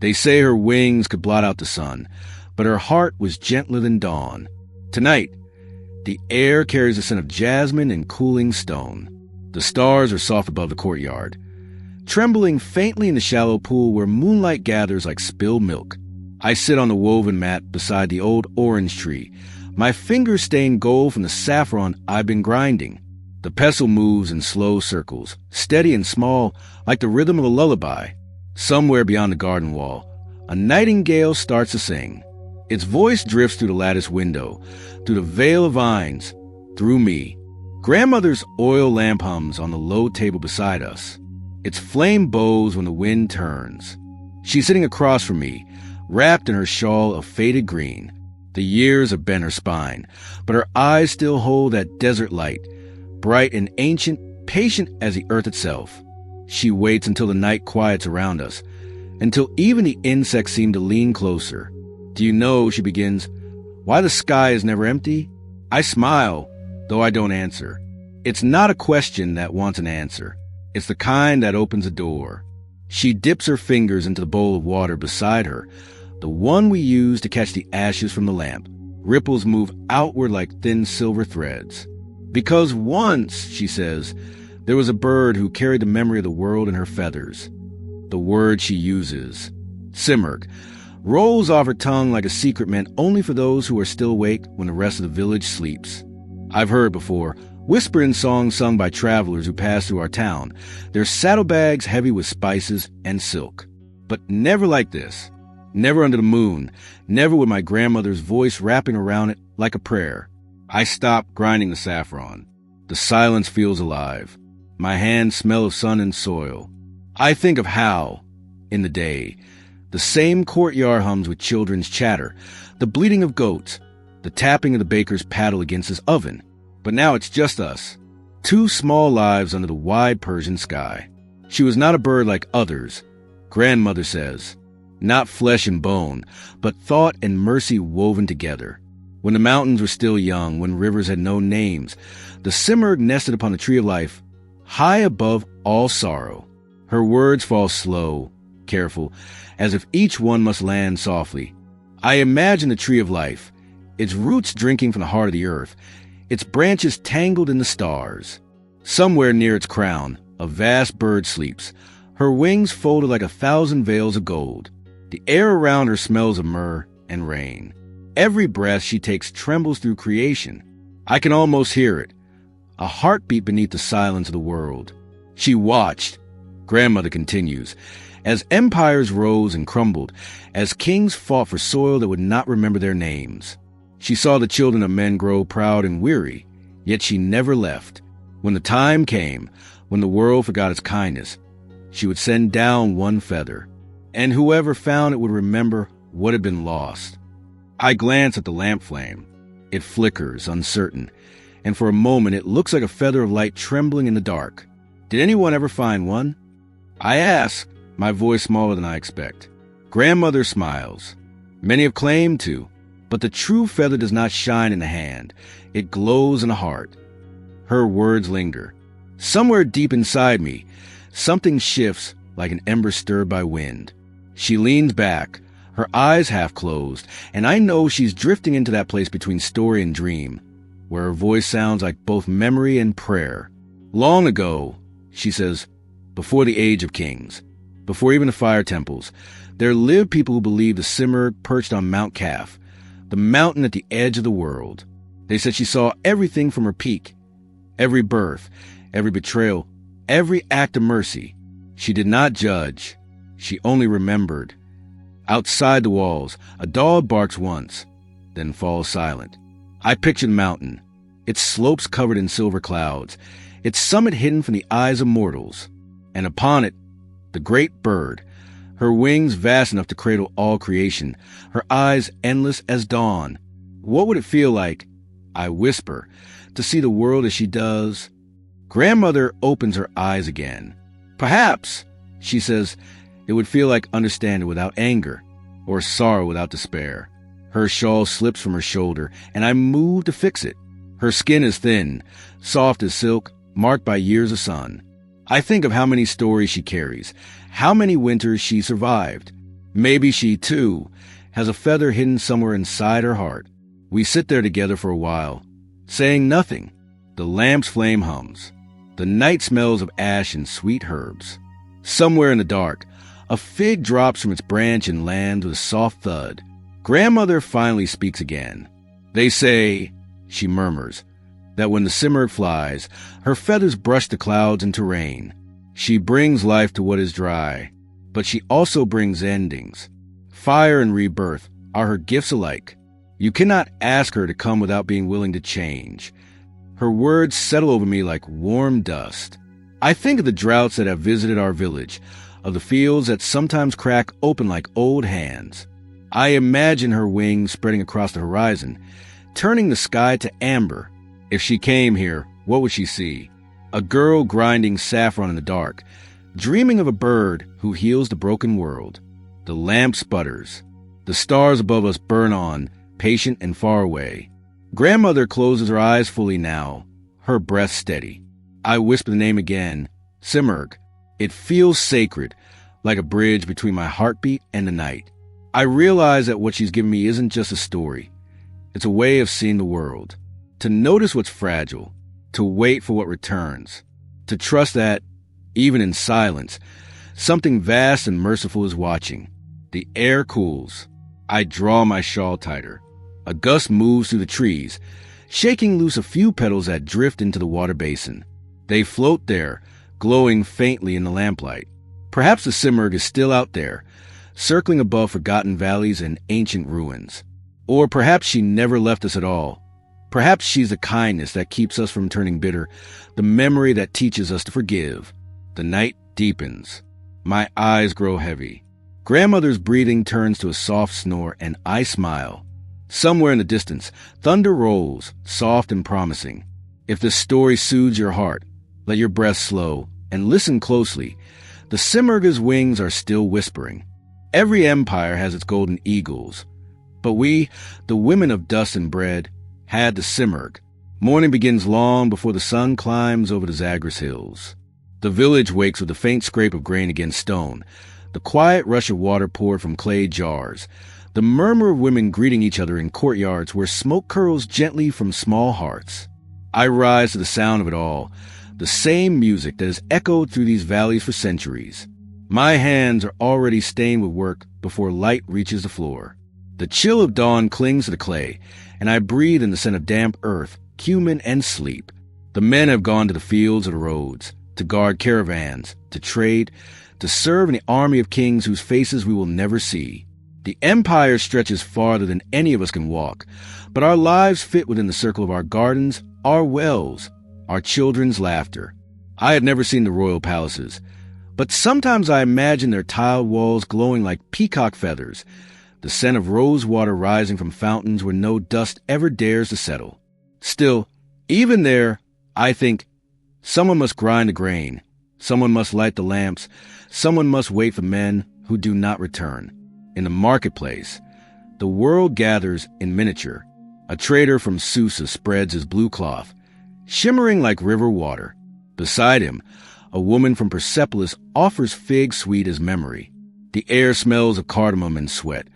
They say her wings could blot out the sun, but her heart was gentler than dawn. Tonight, the air carries a scent of jasmine and cooling stone. The stars are soft above the courtyard, trembling faintly in the shallow pool where moonlight gathers like spilled milk. I sit on the woven mat beside the old orange tree, my fingers stain gold from the saffron I've been grinding. The pestle moves in slow circles, steady and small, like the rhythm of a lullaby. Somewhere beyond the garden wall, a nightingale starts to sing. Its voice drifts through the lattice window, through the veil of vines, through me. Grandmother's oil lamp hums on the low table beside us. Its flame bows when the wind turns. She's sitting across from me, wrapped in her shawl of faded green. The years have bent her spine, but her eyes still hold that desert light, bright and ancient, patient as the earth itself. She waits until the night quiets around us, until even the insects seem to lean closer. Do you know, she begins, why the sky is never empty? I smile, though I don't answer. It's not a question that wants an answer. It's the kind that opens a door. She dips her fingers into the bowl of water beside her, the one we use to catch the ashes from the lamp. Ripples move outward like thin silver threads. Because once, she says, there was a bird who carried the memory of the world in her feathers. The word she uses, Simurgh, rolls off her tongue like a secret meant only for those who are still awake when the rest of the village sleeps. I've heard before, whisper-in songs sung by travelers who pass through our town, their saddlebags heavy with spices and silk. But never like this. Never under the moon, never with my grandmother's voice wrapping around it like a prayer. I stop grinding the saffron. The silence feels alive. My hands smell of sun and soil. I think of how, in the day, the same courtyard hums with children's chatter, the bleating of goats, the tapping of the baker's paddle against his oven. But now it's just us, two small lives under the wide Persian sky. She was not a bird like others, grandmother says. Not flesh and bone, but thought and mercy woven together. When the mountains were still young, when rivers had no names, the Simurgh nested upon the tree of life, high above all sorrow. Her words fall slow, careful, as if each one must land softly. I imagine the tree of life, its roots drinking from the heart of the earth, its branches tangled in the stars. Somewhere near its crown, a vast bird sleeps, her wings folded like 1,000 veils of gold. The air around her smells of myrrh and rain. Every breath she takes trembles through creation. I can almost hear it, a heartbeat beneath the silence of the world. She watched, grandmother continues, as empires rose and crumbled, as kings fought for soil that would not remember their names. She saw the children of men grow proud and weary, yet she never left. When the time came, when the world forgot its kindness, she would send down one feather, and whoever found it would remember what had been lost. I glance at the lamp flame. It flickers, uncertain, and for a moment it looks like a feather of light trembling in the dark. Did anyone ever find one? I ask, my voice smaller than I expect. Grandmother smiles. Many have claimed to, but the true feather does not shine in the hand. It glows in the heart. Her words linger. Somewhere deep inside me, something shifts like an ember stirred by wind. She leans back, her eyes half closed, and I know she's drifting into that place between story and dream, where her voice sounds like both memory and prayer. Long ago, she says, before the age of kings, before even the fire temples, there lived people who believed the Simurgh perched on Mount Kaf, the mountain at the edge of the world. They said she saw everything from her peak, every birth, every betrayal, every act of mercy. She did not judge. She only remembered. Outside the walls, a dog barks once, then falls silent. I picture the mountain, its slopes covered in silver clouds, its summit hidden from the eyes of mortals, and upon it, the great bird, her wings vast enough to cradle all creation, her eyes endless as dawn. What would it feel like, I whisper, to see the world as she does? Grandmother opens her eyes again. Perhaps, she says, it would feel like understanding without anger, or sorrow without despair. Her shawl slips from her shoulder, and I move to fix it. Her skin is thin, soft as silk, marked by years of sun. I think of how many stories she carries, how many winters she survived. Maybe she, too, has a feather hidden somewhere inside her heart. We sit there together for a while, saying nothing. The lamp's flame hums. The night smells of ash and sweet herbs. Somewhere in the dark, a fig drops from its branch and lands with a soft thud. Grandmother finally speaks again. They say, she murmurs, that when the Simurgh flies, her feathers brush the clouds into rain. She brings life to what is dry, but she also brings endings. Fire and rebirth are her gifts alike. You cannot ask her to come without being willing to change. Her words settle over me like warm dust. I think of the droughts that have visited our village, of the fields that sometimes crack open like old hands. I imagine her wings spreading across the horizon, turning the sky to amber. If she came here, what would she see? A girl grinding saffron in the dark, dreaming of a bird who heals the broken world. The lamp sputters. The stars above us burn on, patient and far away. Grandmother closes her eyes fully now, her breath steady. I whisper the name again, Simurgh. It feels sacred, like a bridge between my heartbeat and the night. I realize that what she's given me isn't just a story. It's a way of seeing the world. To notice what's fragile, to wait for what returns, to trust that, even in silence, something vast and merciful is watching. The air cools. I draw my shawl tighter. A gust moves through the trees, shaking loose a few petals that drift into the water basin. They float there, glowing faintly in the lamplight. Perhaps the Simurgh is still out there, circling above forgotten valleys and ancient ruins. Or perhaps she never left us at all. Perhaps she's the kindness that keeps us from turning bitter, the memory that teaches us to forgive. The night deepens. My eyes grow heavy. Grandmother's breathing turns to a soft snore, and I smile. Somewhere in the distance, thunder rolls, soft and promising. If this story soothes your heart, let your breath slow, and listen closely. The Simurgh's wings are still whispering. Every empire has its golden eagles. But we, the women of dust and bread, had the Simurgh. Morning begins long before the sun climbs over the Zagros hills. The village wakes with the faint scrape of grain against stone, the quiet rush of water poured from clay jars, the murmur of women greeting each other in courtyards where smoke curls gently from small hearths. I rise to the sound of it all, the same music that has echoed through these valleys for centuries. My hands are already stained with work before light reaches the floor. The chill of dawn clings to the clay, and I breathe in the scent of damp earth, cumin, and sleep. The men have gone to the fields or the roads, to guard caravans, to trade, to serve in the army of kings whose faces we will never see. The empire stretches farther than any of us can walk, but our lives fit within the circle of our gardens, our wells, our children's laughter. I had never seen the royal palaces, but sometimes I imagine their tiled walls glowing like peacock feathers, the scent of rose water rising from fountains where no dust ever dares to settle. Still, even there, I think, someone must grind the grain, someone must light the lamps, someone must wait for men who do not return. In the marketplace, the world gathers in miniature. A trader from Susa spreads his blue cloth, shimmering like river water. Beside him, a woman from Persepolis offers figs sweet as memory. The air smells of cardamom and sweat,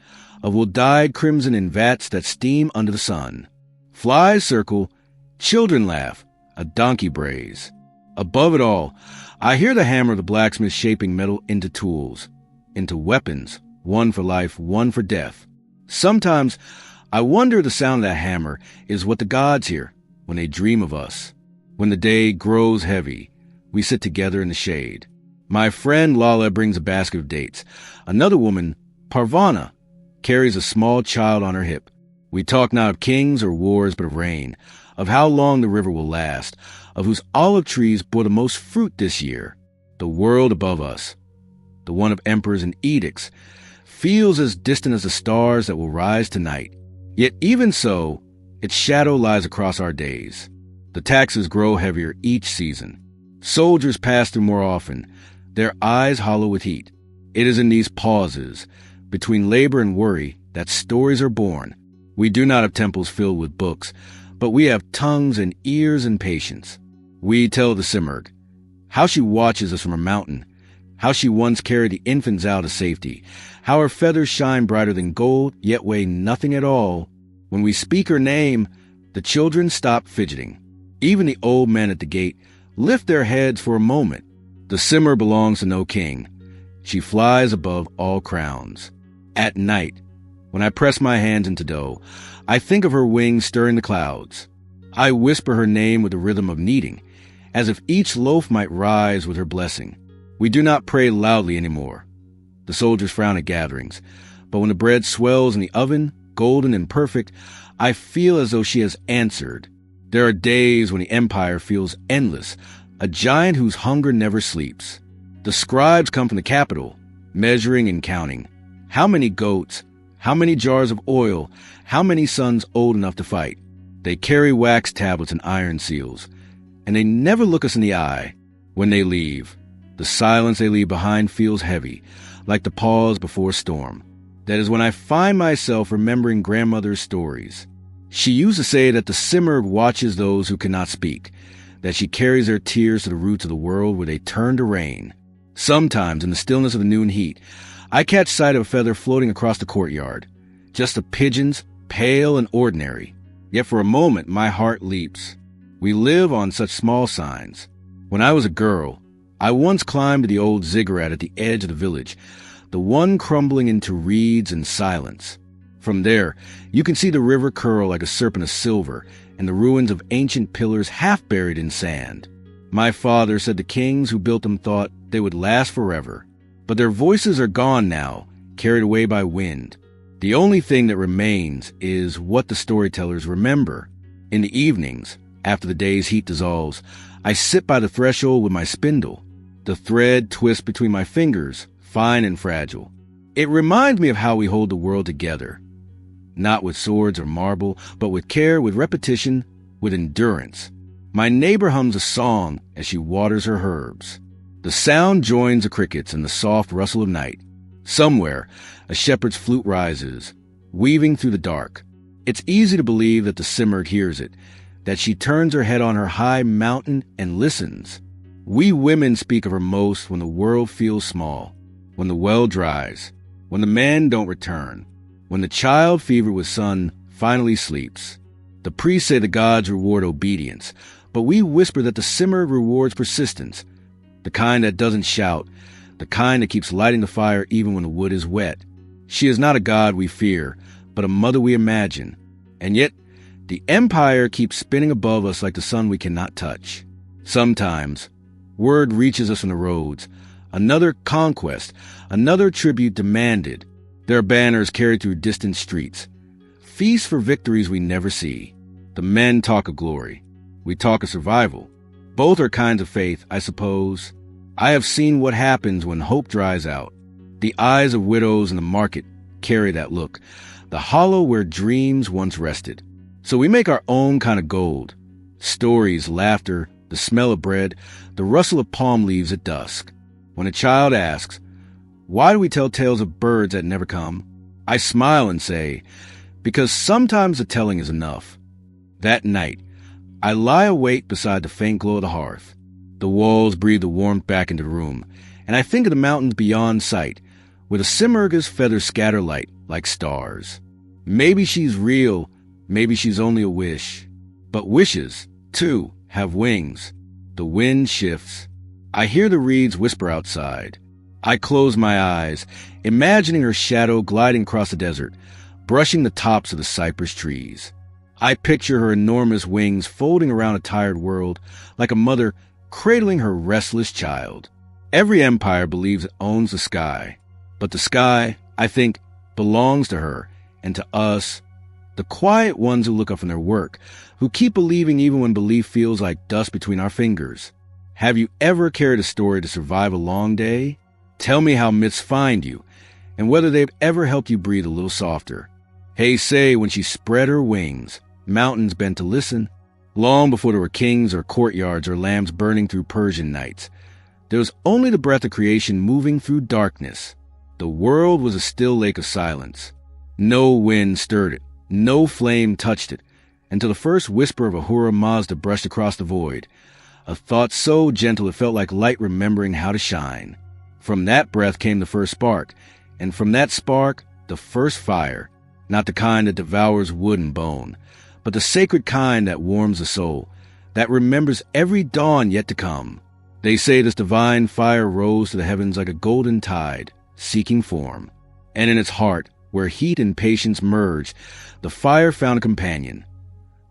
of wool-dyed crimson in vats that steam under the sun. Flies circle, children laugh, a donkey brays. Above it all, I hear the hammer of the blacksmith shaping metal into tools, into weapons, one for life, one for death. Sometimes I wonder if the sound of that hammer is what the gods hear when they dream of us. When the day grows heavy, we sit together in the shade. My friend Lala brings a basket of dates. Another woman, Parvana, carries a small child on her hip. We talk not of kings or wars, but of rain, of how long the river will last, of whose olive trees bore the most fruit this year. The world above us, the one of emperors and edicts, feels as distant as the stars that will rise tonight. Yet even so, its shadow lies across our days. The taxes grow heavier each season. Soldiers pass through more often, their eyes hollow with heat. It is in these pauses, between labor and worry, that stories are born. We do not have temples filled with books, but we have tongues and ears and patience. We tell the Simurgh how she watches us from a mountain, how she once carried the infants out of safety, how her feathers shine brighter than gold, yet weigh nothing at all. When we speak her name, the children stop fidgeting. Even the old men at the gate lift their heads for a moment. The Simurgh belongs to no king. She flies above all crowns. At night, when I press my hands into dough, I think of her wings stirring the clouds. I whisper her name with the rhythm of kneading, as if each loaf might rise with her blessing. We do not pray loudly anymore. The soldiers frown at gatherings, but when the bread swells in the oven, golden and perfect, I feel as though she has answered. There are days when the empire feels endless, a giant whose hunger never sleeps. The scribes come from the capital, measuring and counting. How many goats? How many jars of oil? How many sons old enough to fight? They carry wax tablets and iron seals, and they never look us in the eye. When they leave, the silence they leave behind feels heavy, like the pause before a storm. That is when I find myself remembering grandmother's stories. She used to say that the Simurgh watches those who cannot speak, that she carries their tears to the roots of the world where they turn to rain. Sometimes, in the stillness of the noon heat, I catch sight of a feather floating across the courtyard. Just a pigeon's, pale and ordinary. Yet for a moment, my heart leaps. We live on such small signs. When I was a girl, I once climbed to the old ziggurat at the edge of the village, the one crumbling into reeds and silence. From there, you can see the river curl like a serpent of silver and the ruins of ancient pillars half buried in sand. My father said the kings who built them thought they would last forever, but their voices are gone now, carried away by wind. The only thing that remains is what the storytellers remember. In the evenings, after the day's heat dissolves, I sit by the threshold with my spindle. The thread twists between my fingers, fine and fragile. It reminds me of how we hold the world together. Not with swords or marble, but with care, with repetition, with endurance. My neighbor hums a song as she waters her herbs. The sound joins the crickets and the soft rustle of night. Somewhere, a shepherd's flute rises, weaving through the dark. It's easy to believe that the Simurgh hears it, that she turns her head on her high mountain and listens. We women speak of her most when the world feels small, when the well dries, when the men don't return, when the child fevered with sun finally sleeps. The priests say the gods reward obedience, but we whisper that the Simurgh rewards persistence, the kind that doesn't shout, the kind that keeps lighting the fire even when the wood is wet. She is not a god we fear, but a mother we imagine. And yet, the empire keeps spinning above us like the sun we cannot touch. Sometimes, word reaches us from the roads. Another conquest, another tribute demanded. There are banners carried through distant streets. Feasts for victories we never see. The men talk of glory. We talk of survival. Both are kinds of faith, I suppose. I have seen what happens when hope dries out. The eyes of widows in the market carry that look, the hollow where dreams once rested. So we make our own kind of gold. Stories, laughter, the smell of bread, the rustle of palm leaves at dusk. When a child asks, "Why do we tell tales of birds that never come?" I smile and say, because sometimes the telling is enough. That night, I lie awake beside the faint glow of the hearth. The walls breathe the warmth back into the room, and I think of the mountains beyond sight, where the Simurgh's feathers scatter light like stars. Maybe she's real, maybe she's only a wish. But wishes, too, have wings. The wind shifts. I hear the reeds whisper outside. I close my eyes, imagining her shadow gliding across the desert, brushing the tops of the cypress trees. I picture her enormous wings folding around a tired world, like a mother cradling her restless child. Every empire believes it owns the sky, but the sky, I think, belongs to her and to us, the quiet ones who look up from their work, who keep believing even when belief feels like dust between our fingers. Have you ever carried a story to survive a long day? Tell me how myths find you, and whether they've ever helped you breathe a little softer. Hey, say, when she spread her wings, mountains bent to listen. Long before there were kings or courtyards or lamps burning through Persian nights, there was only the breath of creation moving through darkness. The world was a still lake of silence. No wind stirred it, no flame touched it, until the first whisper of Ahura Mazda brushed across the void, a thought so gentle it felt like light remembering how to shine. From that breath came the first spark, and from that spark, the first fire, not the kind that devours wood and bone, but the sacred kind that warms the soul, that remembers every dawn yet to come. They say this divine fire rose to the heavens like a golden tide, seeking form. And in its heart, where heat and patience merged, the fire found a companion.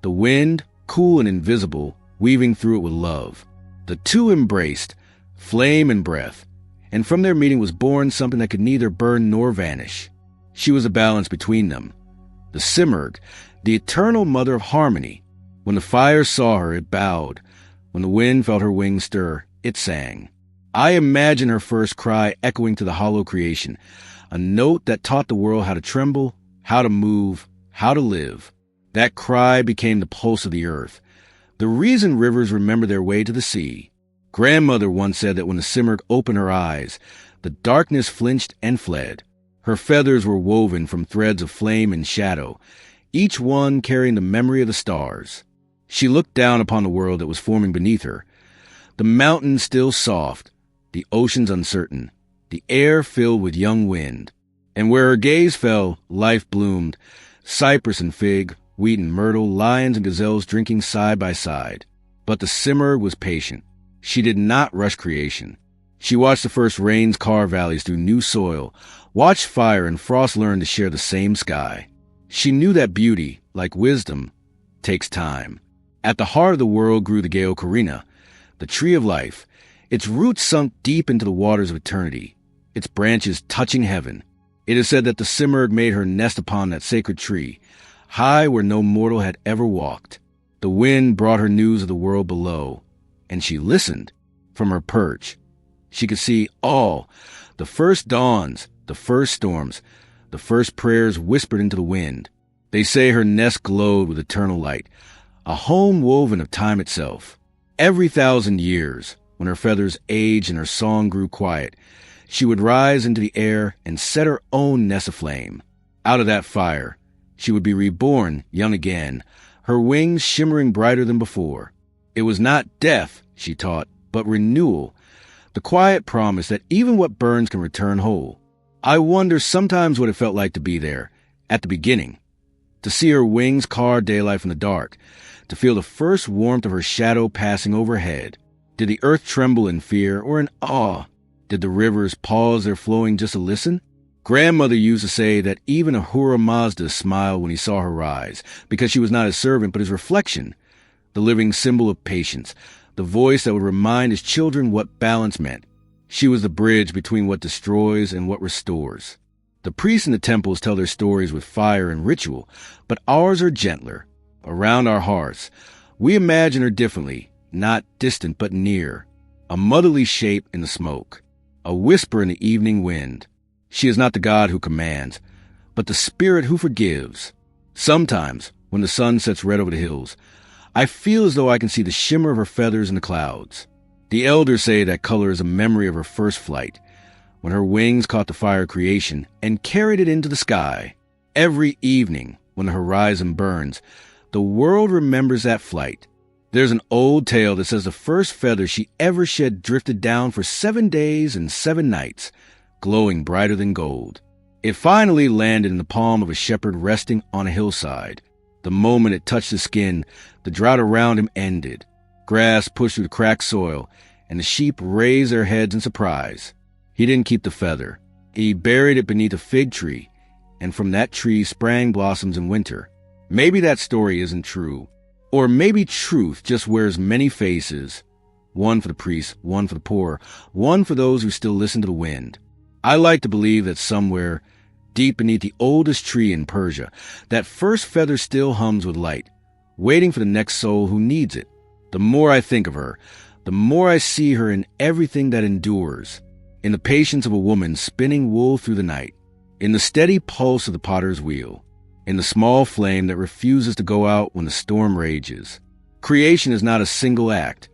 The wind, cool and invisible, weaving through it with love. The two embraced, flame and breath, and from their meeting was born something that could neither burn nor vanish. She was a balance between them. The Simurgh, the eternal mother of harmony. When the fire saw her, it bowed. When the wind felt her wings stir, it sang. I imagine her first cry echoing to the hollow creation, a note that taught the world how to tremble, how to move, how to live. That cry became the pulse of the earth, the reason rivers remember their way to the sea. Grandmother once said that when the Simurgh opened her eyes, the darkness flinched and fled. Her feathers were woven from threads of flame and shadow, each one carrying the memory of the stars. She looked down upon the world that was forming beneath her, the mountains still soft, the oceans uncertain, the air filled with young wind. And where her gaze fell, life bloomed, cypress and fig, wheat and myrtle, lions and gazelles drinking side by side. But the Simurgh was patient. She did not rush creation. She watched the first rains carve valleys through new soil, watched fire and frost learn to share the same sky. She knew that beauty, like wisdom, takes time. At the heart of the world grew the Geo Carina, the tree of life, its roots sunk deep into the waters of eternity, its branches touching heaven. It is said that the Simurgh made her nest upon that sacred tree, high where no mortal had ever walked. The wind brought her news of the world below, and she listened from her perch. She could see all, the first dawns, the first storms, the first prayers whispered into the wind. They say her nest glowed with eternal light, a home woven of time itself. Every 1,000 years, when her feathers aged and her song grew quiet, she would rise into the air and set her own nest aflame. Out of that fire, she would be reborn young again, her wings shimmering brighter than before. It was not death, she taught, but renewal, the quiet promise that even what burns can return whole. I wonder sometimes what it felt like to be there, at the beginning, to see her wings carve daylight from the dark, to feel the first warmth of her shadow passing overhead. Did the earth tremble in fear or in awe? Did the rivers pause their flowing just to listen? Grandmother used to say that even Ahura Mazda smiled when he saw her rise, because she was not his servant but his reflection, the living symbol of patience, the voice that would remind his children what balance meant. She was the bridge between what destroys and what restores. The priests in the temples tell their stories with fire and ritual, but ours are gentler. Around our hearths, we imagine her differently, not distant but near, a motherly shape in the smoke, a whisper in the evening wind. She is not the God who commands, but the Spirit who forgives. Sometimes, when the sun sets red over the hills, I feel as though I can see the shimmer of her feathers in the clouds. The elders say that color is a memory of her first flight, when her wings caught the fire of creation and carried it into the sky. Every evening, when the horizon burns, the world remembers that flight. There's an old tale that says the first feather she ever shed drifted down for 7 days and 7 nights, glowing brighter than gold. It finally landed in the palm of a shepherd resting on a hillside. The moment it touched his skin, the drought around him ended. Grass pushed through the cracked soil, and the sheep raised their heads in surprise. He didn't keep the feather. He buried it beneath a fig tree, and from that tree sprang blossoms in winter. Maybe that story isn't true. Or maybe truth just wears many faces, one for the priests, one for the poor, one for those who still listen to the wind. I like to believe that somewhere, deep beneath the oldest tree in Persia, that first feather still hums with light, waiting for the next soul who needs it. The more I think of her, the more I see her in everything that endures, in the patience of a woman spinning wool through the night, in the steady pulse of the potter's wheel, in the small flame that refuses to go out when the storm rages. Creation is not a single act.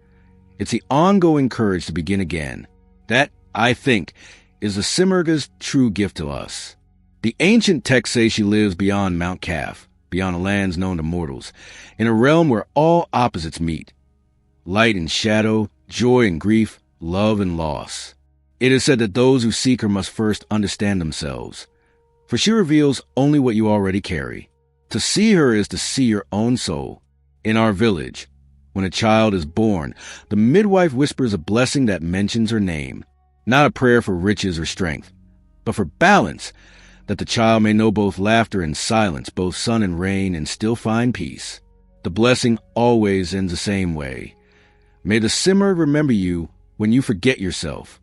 It's the ongoing courage to begin again. That, I think, is the Simurgh's true gift to us. The ancient texts say she lives beyond Mount Kaf, beyond the lands known to mortals, in a realm where all opposites meet. Light and shadow, joy and grief, love and loss. It is said that those who seek her must first understand themselves, for she reveals only what you already carry. To see her is to see your own soul. In our village, when a child is born, the midwife whispers a blessing that mentions her name, not a prayer for riches or strength, but for balance, that the child may know both laughter and silence, both sun and rain, and still find peace. The blessing always ends the same way. May the Simurgh remember you when you forget yourself.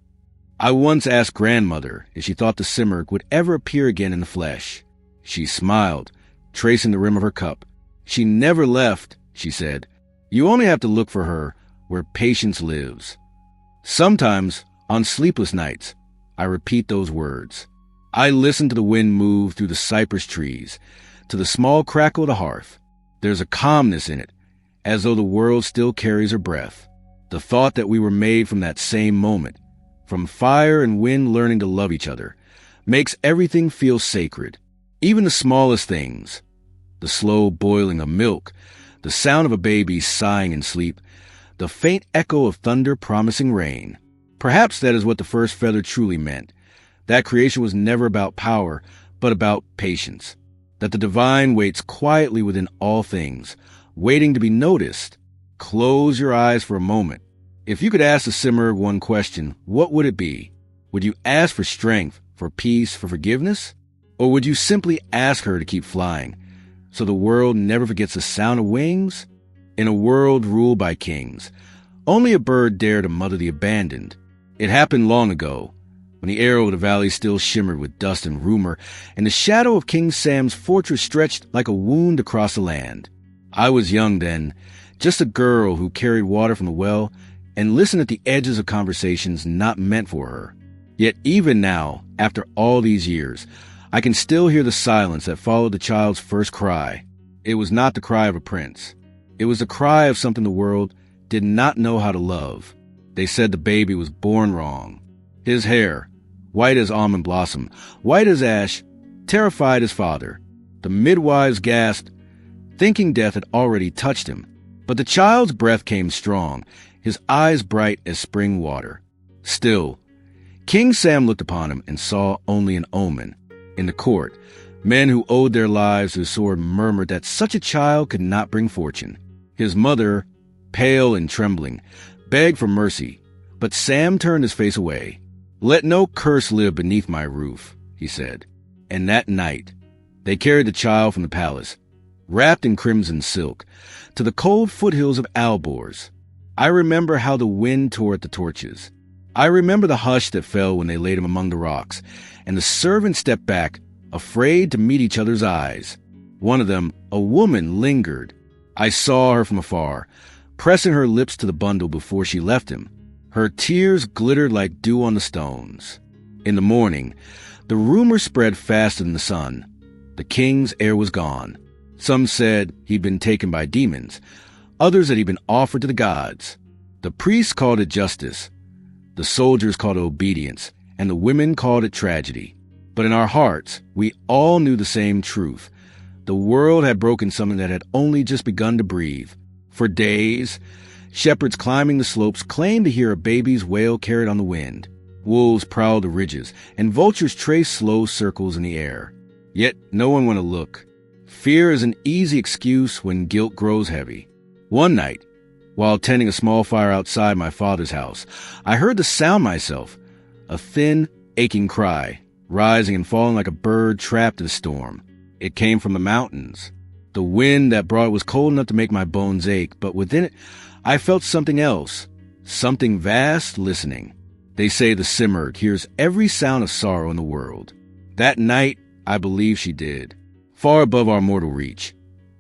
I once asked grandmother if she thought the Simurgh would ever appear again in the flesh. She smiled, tracing the rim of her cup. She never left, she said. You only have to look for her where patience lives. Sometimes, on sleepless nights, I repeat those words. I listen to the wind move through the cypress trees, to the small crackle of the hearth. There's a calmness in it, as though the world still carries her breath. The thought that we were made from that same moment, from fire and wind learning to love each other, makes everything feel sacred. Even the smallest things, the slow boiling of milk, the sound of a baby sighing in sleep, the faint echo of thunder promising rain. Perhaps that is what the first feather truly meant, that creation was never about power, but about patience, that the divine waits quietly within all things, waiting to be noticed. Close your eyes for a moment. If you could ask the Simurgh one question, what would it be? Would you ask for strength, for peace, for forgiveness? Or would you simply ask her to keep flying, so the world never forgets the sound of wings? In a world ruled by kings, only a bird dared to mother the abandoned. It happened long ago, when the air over the valley still shimmered with dust and rumor, and the shadow of King Sam's fortress stretched like a wound across the land. I was young then, just a girl who carried water from the well and listened at the edges of conversations not meant for her. Yet even now, after all these years, I can still hear the silence that followed the child's first cry. It was not the cry of a prince. It was the cry of something the world did not know how to love. They said the baby was born wrong. His hair, white as almond blossom, white as ash, terrified his father. The midwives gasped, thinking death had already touched him. But the child's breath came strong, his eyes bright as spring water. Still, King Sam looked upon him and saw only an omen. In the court, men who owed their lives to the sword murmured that such a child could not bring fortune. His mother, pale and trembling, begged for mercy, but Sam turned his face away. "Let no curse live beneath my roof," he said. And that night, they carried the child from the palace, wrapped in crimson silk, to the cold foothills of Alborz. I remember how the wind tore at the torches. I remember the hush that fell when they laid him among the rocks, and the servants stepped back, afraid to meet each other's eyes. One of them, a woman, lingered. I saw her from afar, pressing her lips to the bundle before she left him. Her tears glittered like dew on the stones. In the morning, the rumor spread faster than the sun. The king's heir was gone. Some said he'd been taken by demons. Others that he'd been offered to the gods. The priests called it justice. The soldiers called it obedience, and the women called it tragedy. But in our hearts, we all knew the same truth. The world had broken something that had only just begun to breathe. For days, shepherds climbing the slopes claimed to hear a baby's wail carried on the wind. Wolves prowled the ridges, and vultures traced slow circles in the air. Yet no one went to look. Fear is an easy excuse when guilt grows heavy. One night, while tending a small fire outside my father's house, I heard the sound myself, a thin, aching cry, rising and falling like a bird trapped in a storm. It came from the mountains. The wind that brought it was cold enough to make my bones ache, but within it, I felt something else, something vast listening. They say the Simurgh hears every sound of sorrow in the world. That night, I believe she did. Far above our mortal reach,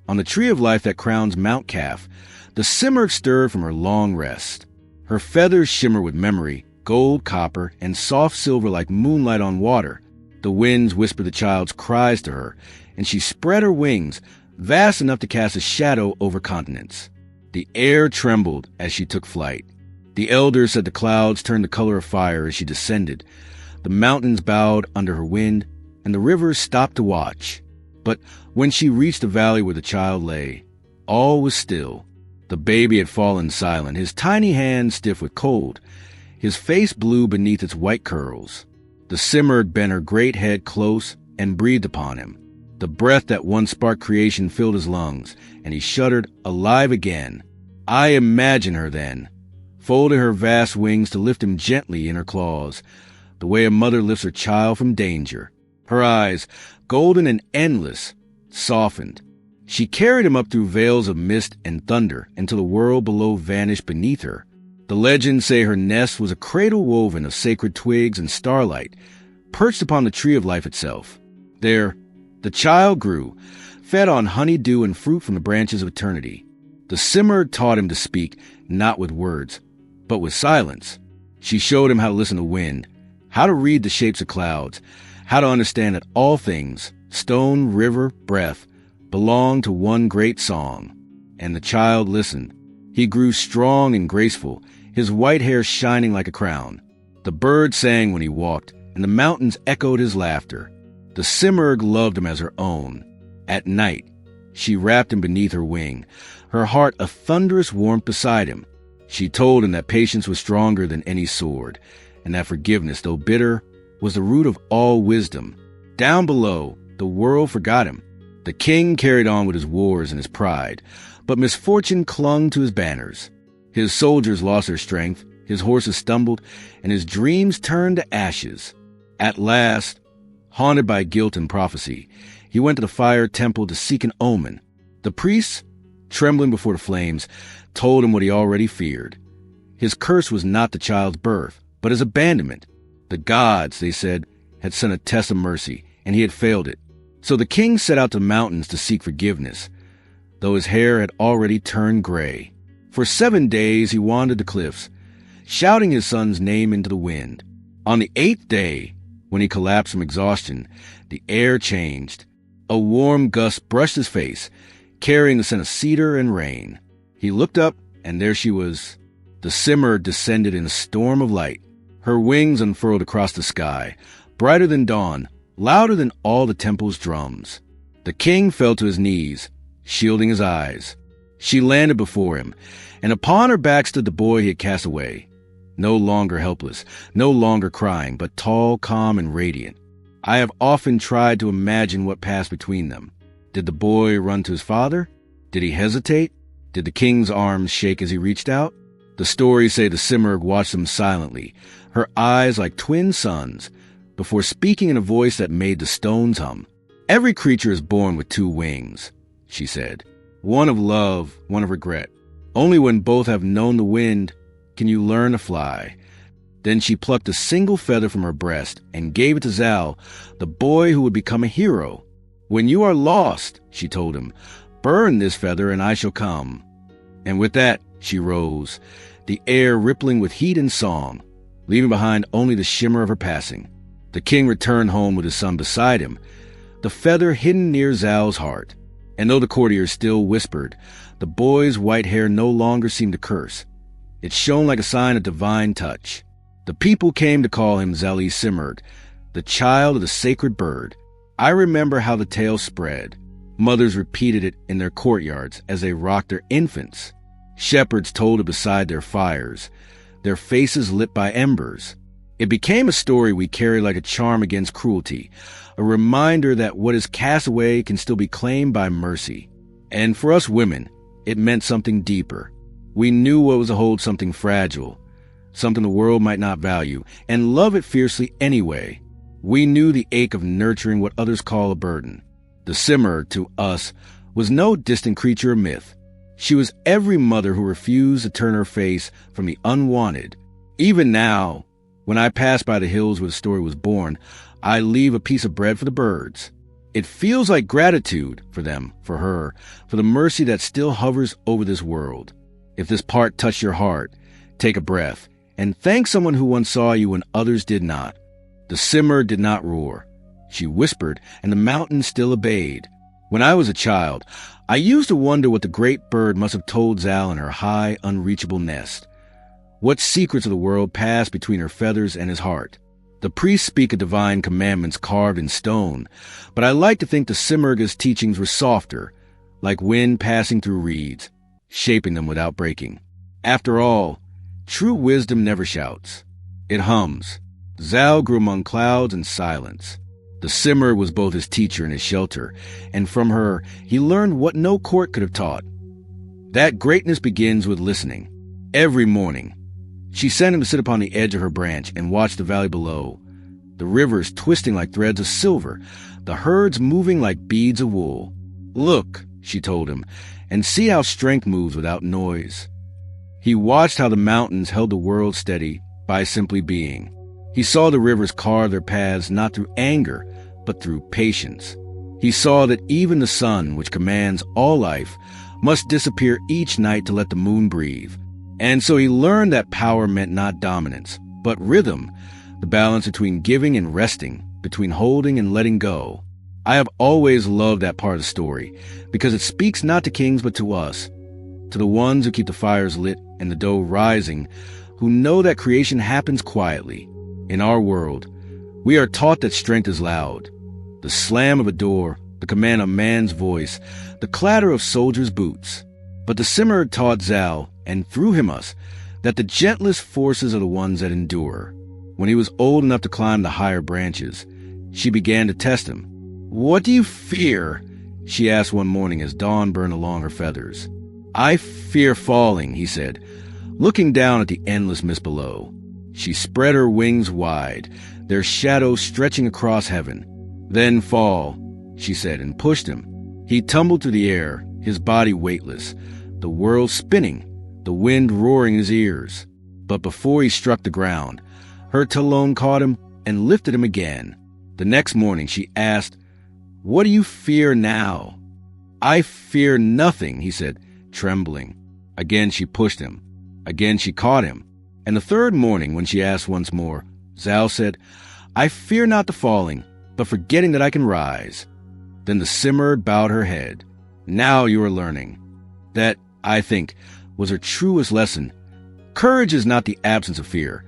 on the tree of life that crowns Mount Calf, the Simurgh stirred from her long rest. Her feathers shimmer with memory, gold, copper, and soft silver like moonlight on water. The winds whisper the child's cries to her, and she spread her wings, vast enough to cast a shadow over continents. The air trembled as she took flight. The elders said the clouds turned the color of fire as she descended. The mountains bowed under her wind, and the rivers stopped to watch. But when she reached the valley where the child lay, all was still. The baby had fallen silent, his tiny hands stiff with cold. his face blue beneath its white curls. The Simurgh bent her great head close and breathed upon him. The breath that once sparked creation filled his lungs, and he shuddered, alive again. I imagine her then, folding her vast wings to lift him gently in her claws, the way a mother lifts her child from danger. Her eyes, golden and endless, softened. She carried him up through veils of mist and thunder until the world below vanished beneath her. The legends say her nest was a cradle woven of sacred twigs and starlight, perched upon the tree of life itself. There, the child grew, fed on honey-dew and fruit from the branches of eternity. The Simurgh taught him to speak, not with words, but with silence. She showed him how to listen to wind, how to read the shapes of clouds, how to understand that all things, stone, river, breath, belong to one great song. And the child listened. He grew strong and graceful, his white hair shining like a crown. The birds sang when he walked, and the mountains echoed his laughter. The Simurgh loved him as her own. At night, she wrapped him beneath her wing, her heart a thunderous warmth beside him. She told him that patience was stronger than any sword, and that forgiveness, though bitter, was the root of all wisdom. Down below, the world forgot him. The king carried on with his wars and his pride, but misfortune clung to his banners. His soldiers lost their strength, his horses stumbled, and his dreams turned to ashes. At last, haunted by guilt and prophecy, he went to the fire temple to seek an omen. The priests, trembling before the flames, told him what he already feared. His curse was not the child's birth, but his abandonment. The gods, they said, had sent a test of mercy, and he had failed it. So the king set out to the mountains to seek forgiveness, though his hair had already turned gray. For 7 days he wandered the cliffs, shouting his son's name into the wind. On the 8th day, when he collapsed from exhaustion, the air changed. A warm gust brushed his face, carrying the scent of cedar and rain. He looked up, and there she was. The Simurgh descended in a storm of light. Her wings unfurled across the sky, brighter than dawn, louder than all the temple's drums. The king fell to his knees, shielding his eyes. She landed before him, and upon her back stood the boy he had cast away. No longer helpless, no longer crying, but tall, calm, and radiant. I have often tried to imagine what passed between them. Did the boy run to his father? Did he hesitate? Did the king's arms shake as he reached out? The stories say the Simurgh watched him silently, her eyes like twin suns, before speaking in a voice that made the stones hum. Every creature is born with 2 wings, she said. One of love, one of regret. Only when both have known the wind can you learn to fly. Then she plucked a single feather from her breast and gave it to Zal, the boy who would become a hero. When you are lost, she told him, burn this feather and I shall come. And with that, she rose, the air rippling with heat and song, leaving behind only the shimmer of her passing. The king returned home with his son beside him, the feather hidden near Zal's heart. And though the courtiers still whispered, the boy's white hair no longer seemed to curse. It shone like a sign of divine touch. The people came to call him Zali Simurgh, the child of the sacred bird. I remember how the tale spread. Mothers repeated it in their courtyards as they rocked their infants. Shepherds told it beside their fires, their faces lit by embers. It became a story we carry like a charm against cruelty, a reminder that what is cast away can still be claimed by mercy. And for us women, it meant something deeper. We knew what was to hold something fragile, something the world might not value, and love it fiercely anyway. We knew the ache of nurturing what others call a burden. The Simurgh, to us, was no distant creature of myth. She was every mother who refused to turn her face from the unwanted. Even now, when I pass by the hills where the story was born, I leave a piece of bread for the birds. It feels like gratitude for them, for her, for the mercy that still hovers over this world. If this part touched your heart, take a breath and thank someone who once saw you when others did not. The Simurgh did not roar. She whispered, and the mountains still obeyed. When I was a child, I used to wonder what the great bird must have told Zal in her high, unreachable nest. What secrets of the world passed between her feathers and his heart. The priests speak of divine commandments carved in stone, but I like to think the Simurgh's teachings were softer, like wind passing through reeds, shaping them without breaking. After all, true wisdom never shouts. It hums. Zal grew among clouds and silence. The Simurgh was both his teacher and his shelter, and from her he learned what no court could have taught. That greatness begins with listening. Every morning, she sent him to sit upon the edge of her branch and watch the valley below, the rivers twisting like threads of silver, the herds moving like beads of wool. "Look," she told him, "and see how strength moves without noise." He watched how the mountains held the world steady by simply being. He saw the rivers carve their paths not through anger, but through patience. He saw that even the sun, which commands all life, must disappear each night to let the moon breathe. And so he learned that power meant not dominance, but rhythm, the balance between giving and resting, between holding and letting go. I have always loved that part of the story, because it speaks not to kings but to us, to the ones who keep the fires lit and the dough rising, who know that creation happens quietly. In our world, we are taught that strength is loud. The slam of a door, the command of man's voice, the clatter of soldiers' boots. But the Simurgh taught Zal, and through him us, that the gentlest forces are the ones that endure. When he was old enough to climb the higher branches, she began to test him. "What do you fear?" she asked one morning as dawn burned along her feathers. "I fear falling," he said, looking down at the endless mist below. She spread her wings wide, their shadows stretching across heaven. "Then fall," she said, and pushed him. He tumbled through the air, his body weightless, the world spinning, the wind roaring in his ears. But before he struck the ground, her talon caught him and lifted him again. The next morning she asked, "What do you fear now?" "I fear nothing," he said, trembling. Again she pushed him. Again she caught him. And the third morning, when she asked once more, Zal said, "I fear not the falling, but forgetting that I can rise." Then the Simurgh bowed her head. "Now you are learning." That, I think, was her truest lesson. Courage is not the absence of fear.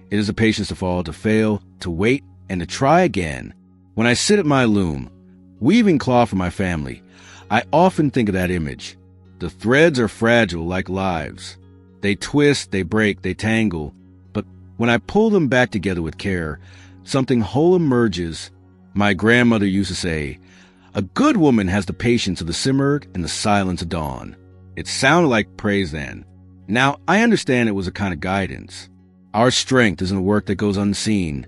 It is the patience to fall, to fail, to wait, and to try again. When I sit at my loom, weaving cloth for my family, I often think of that image. The threads are fragile like lives. They twist, they break, they tangle, but when I pull them back together with care, something whole emerges. My grandmother used to say, "A good woman has the patience of the Simurgh and the silence of dawn." It sounded like praise then. Now, I understand it was a kind of guidance. Our strength is in the work that goes unseen,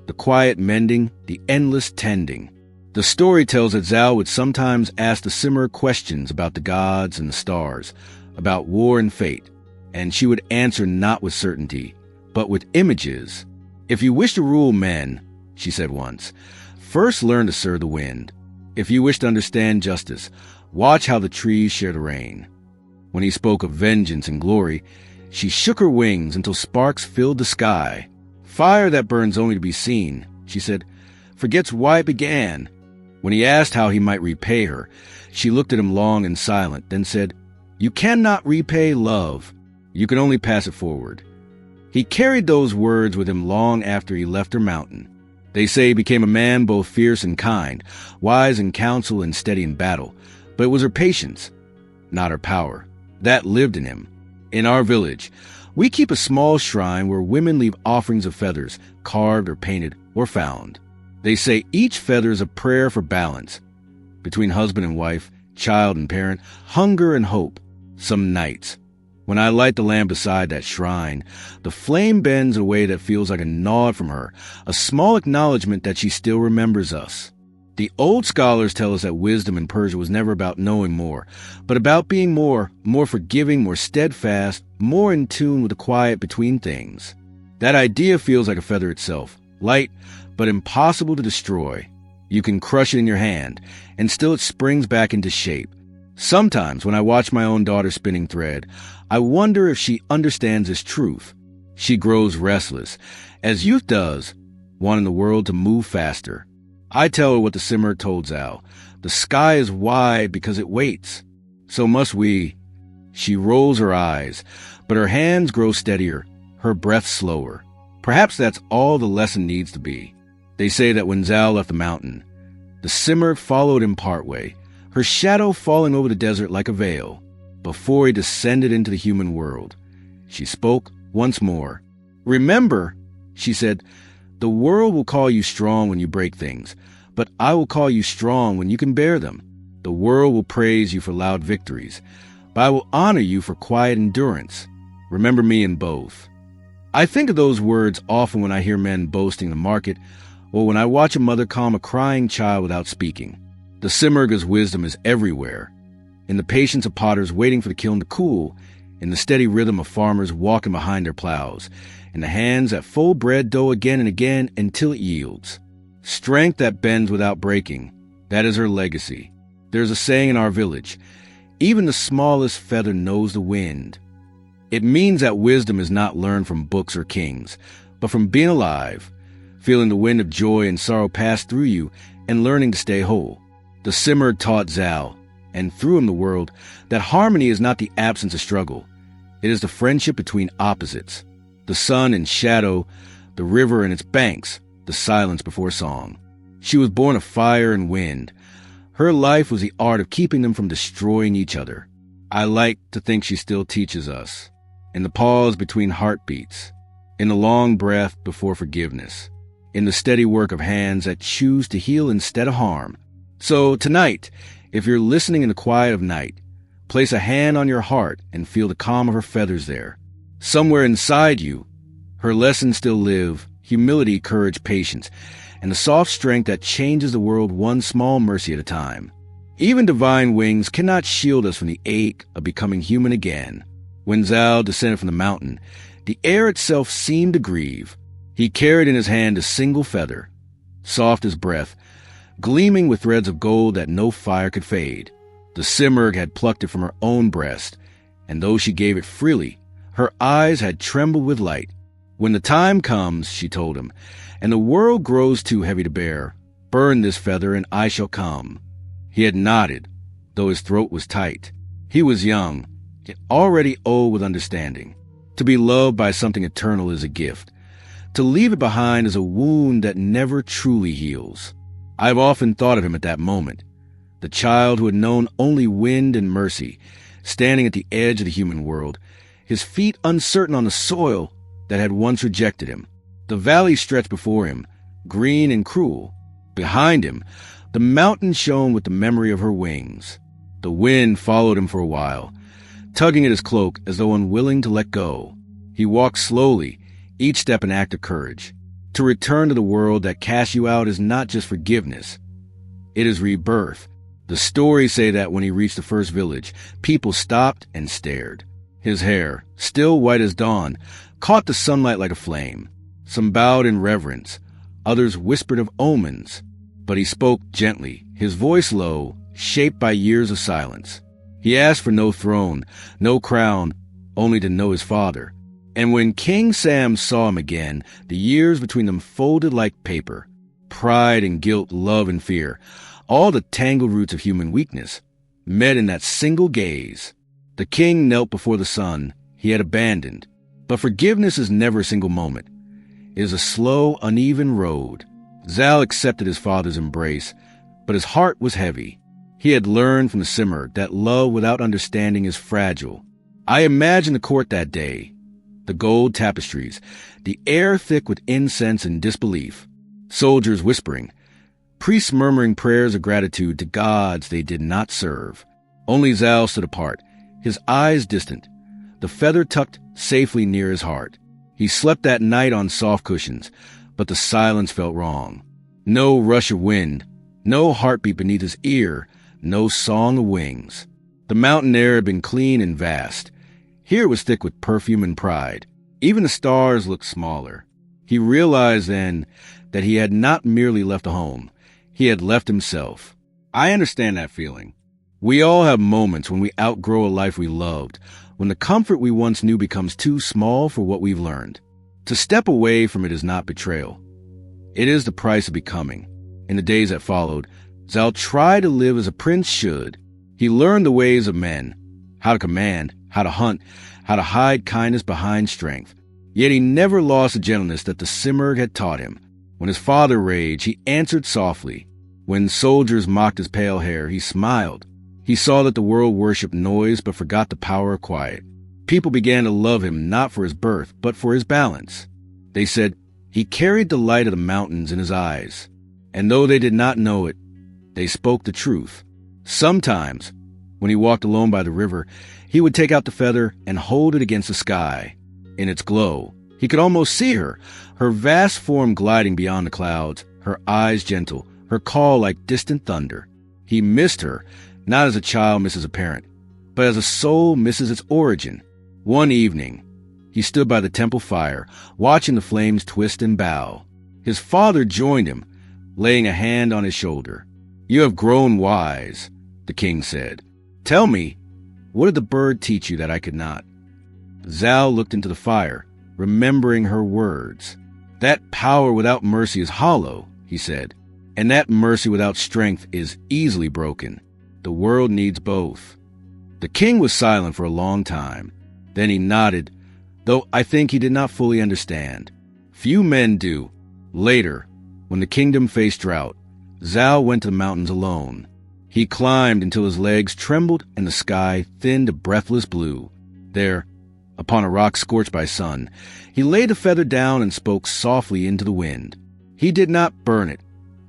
the quiet mending, the endless tending. The story tells that Zal would sometimes ask the Simurgh questions about the gods and the stars, about war and fate, and she would answer not with certainty, but with images. "If you wish to rule men," she said once, "first learn to serve the wind. If you wish to understand justice, watch how the trees share the rain." When he spoke of vengeance and glory, she shook her wings until sparks filled the sky. "Fire that burns only to be seen," she said, "forgets why it began." When he asked how he might repay her, she looked at him long and silent, then said, "You cannot repay love. You can only pass it forward." He carried those words with him long after he left her mountain. They say he became a man both fierce and kind, wise in counsel and steady in battle. But it was her patience, not her power, that lived in him. In our village, we keep a small shrine where women leave offerings of feathers, carved or painted or found. They say each feather is a prayer for balance between husband and wife, child and parent, hunger and hope. Some nights, when I light the lamp beside that shrine, the flame bends in a way that feels like a nod from her, a small acknowledgement that she still remembers us. The old scholars tell us that wisdom in Persia was never about knowing more, but about being more forgiving, more steadfast, more in tune with the quiet between things. That idea feels like a feather itself, light, but impossible to destroy. You can crush it in your hand, and still it springs back into shape. Sometimes, when I watch my own daughter spinning thread, I wonder if she understands this truth. She grows restless, as youth does, wanting the world to move faster. I tell her what the Simurgh told Zal. The sky is wide because it waits. So must we. She rolls her eyes, but her hands grow steadier, her breath slower. Perhaps that's all the lesson needs to be. They say that when Zal left the mountain, the Simurgh followed him partway, her shadow falling over the desert like a veil, before he descended into the human world. She spoke once more. "Remember, She said, "The world will call you strong when you break things, but I will call you strong when you can bear them. The world will praise you for loud victories, but I will honor you for quiet endurance. Remember me in both." I think of those words often when I hear men boasting in the market, or when I watch a mother calm a crying child without speaking. The Simurgh's wisdom is everywhere, in the patience of potters waiting for the kiln to cool, in the steady rhythm of farmers walking behind their plows, in the hands that fold bread dough again and again until it yields. Strength that bends without breaking, that is her legacy. There's a saying in our village, "Even the smallest feather knows the wind." It means that wisdom is not learned from books or kings, but from being alive, feeling the wind of joy and sorrow pass through you, and learning to stay whole. The Simurgh taught Zal, and through him the world, that harmony is not the absence of struggle. It is the friendship between opposites. The sun and shadow, the river and its banks, the silence before song. She was born of fire and wind. Her life was the art of keeping them from destroying each other. I like to think she still teaches us. In the pause between heartbeats, in the long breath before forgiveness, in the steady work of hands that choose to heal instead of harm. So tonight, if you're listening in the quiet of night, place a hand on your heart and feel the calm of her feathers there. Somewhere inside you, her lessons still live, humility, courage, patience, and the soft strength that changes the world one small mercy at a time. Even divine wings cannot shield us from the ache of becoming human again. When Zal descended from the mountain, the air itself seemed to grieve. He carried in his hand a single feather, soft as breath, gleaming with threads of gold that no fire could fade. The Simurgh had plucked it from her own breast, and though she gave it freely, her eyes had trembled with light. "When the time comes," she told him, "and the world grows too heavy to bear, burn this feather and I shall come." He had nodded, though his throat was tight. He was young, yet already old with understanding. To be loved by something eternal is a gift. To leave it behind is a wound that never truly heals. I've often thought of him at that moment, the child who had known only wind and mercy, standing at the edge of the human world, his feet uncertain on the soil that had once rejected him. The valley stretched before him, green and cruel. Behind him, the mountain shone with the memory of her wings. The wind followed him for a while, tugging at his cloak as though unwilling to let go. He walked slowly, each step an act of courage. To return to the world that cast you out is not just forgiveness. It is rebirth. The stories say that when he reached the first village, people stopped and stared. His hair, still white as dawn, caught the sunlight like a flame. Some bowed in reverence, others whispered of omens. But he spoke gently, his voice low, shaped by years of silence. He asked for no throne, no crown, only to know his father. And when King Sam saw him again, the years between them folded like paper. Pride and guilt, love and fear, all the tangled roots of human weakness, met in that single gaze. The king knelt before the son he had abandoned. But forgiveness is never a single moment. It is a slow, uneven road. Zal accepted his father's embrace, but his heart was heavy. He had learned from the Simurgh that love without understanding is fragile. I imagine the court that day, the gold tapestries, the air thick with incense and disbelief, soldiers whispering, priests murmuring prayers of gratitude to gods they did not serve. Only Zal stood apart, his eyes distant, the feather tucked safely near his heart. He slept that night on soft cushions, but the silence felt wrong. No rush of wind, no heartbeat beneath his ear, no song of wings. The mountain air had been clean and vast. Here it was thick with perfume and pride. Even the stars looked smaller. He realized then that he had not merely left a home. He had left himself. I understand that feeling. We all have moments when we outgrow a life we loved, when the comfort we once knew becomes too small for what we've learned. To step away from it is not betrayal. It is the price of becoming. In the days that followed, Zal tried to live as a prince should. He learned the ways of men, how to command, how to hunt, how to hide kindness behind strength. Yet he never lost the gentleness that the Simurgh had taught him. When his father raged, he answered softly. When soldiers mocked his pale hair, he smiled. He saw that the world worshipped noise but forgot the power of quiet. People began to love him not for his birth, but for his balance. They said, He carried the light of the mountains in his eyes, and though they did not know it, they spoke the truth. Sometimes, when he walked alone by the river, he would take out the feather and hold it against the sky. In its glow, he could almost see her, her vast form gliding beyond the clouds, her eyes gentle, her call like distant thunder. He missed her, not as a child misses a parent, but as a soul misses its origin. One evening, he stood by the temple fire, watching the flames twist and bow. His father joined him, laying a hand on his shoulder. "You have grown wise," the king said. "Tell me, what did the bird teach you that I could not?" Zal looked into the fire, remembering her words. "That power without mercy is hollow," he said, "and that mercy without strength is easily broken. The world needs both." The king was silent for a long time. Then he nodded, though I think he did not fully understand. Few men do. Later, when the kingdom faced drought, Zal went to the mountains alone. He climbed until his legs trembled and the sky thinned a breathless blue. There, upon a rock scorched by sun, he laid the feather down and spoke softly into the wind. He did not burn it.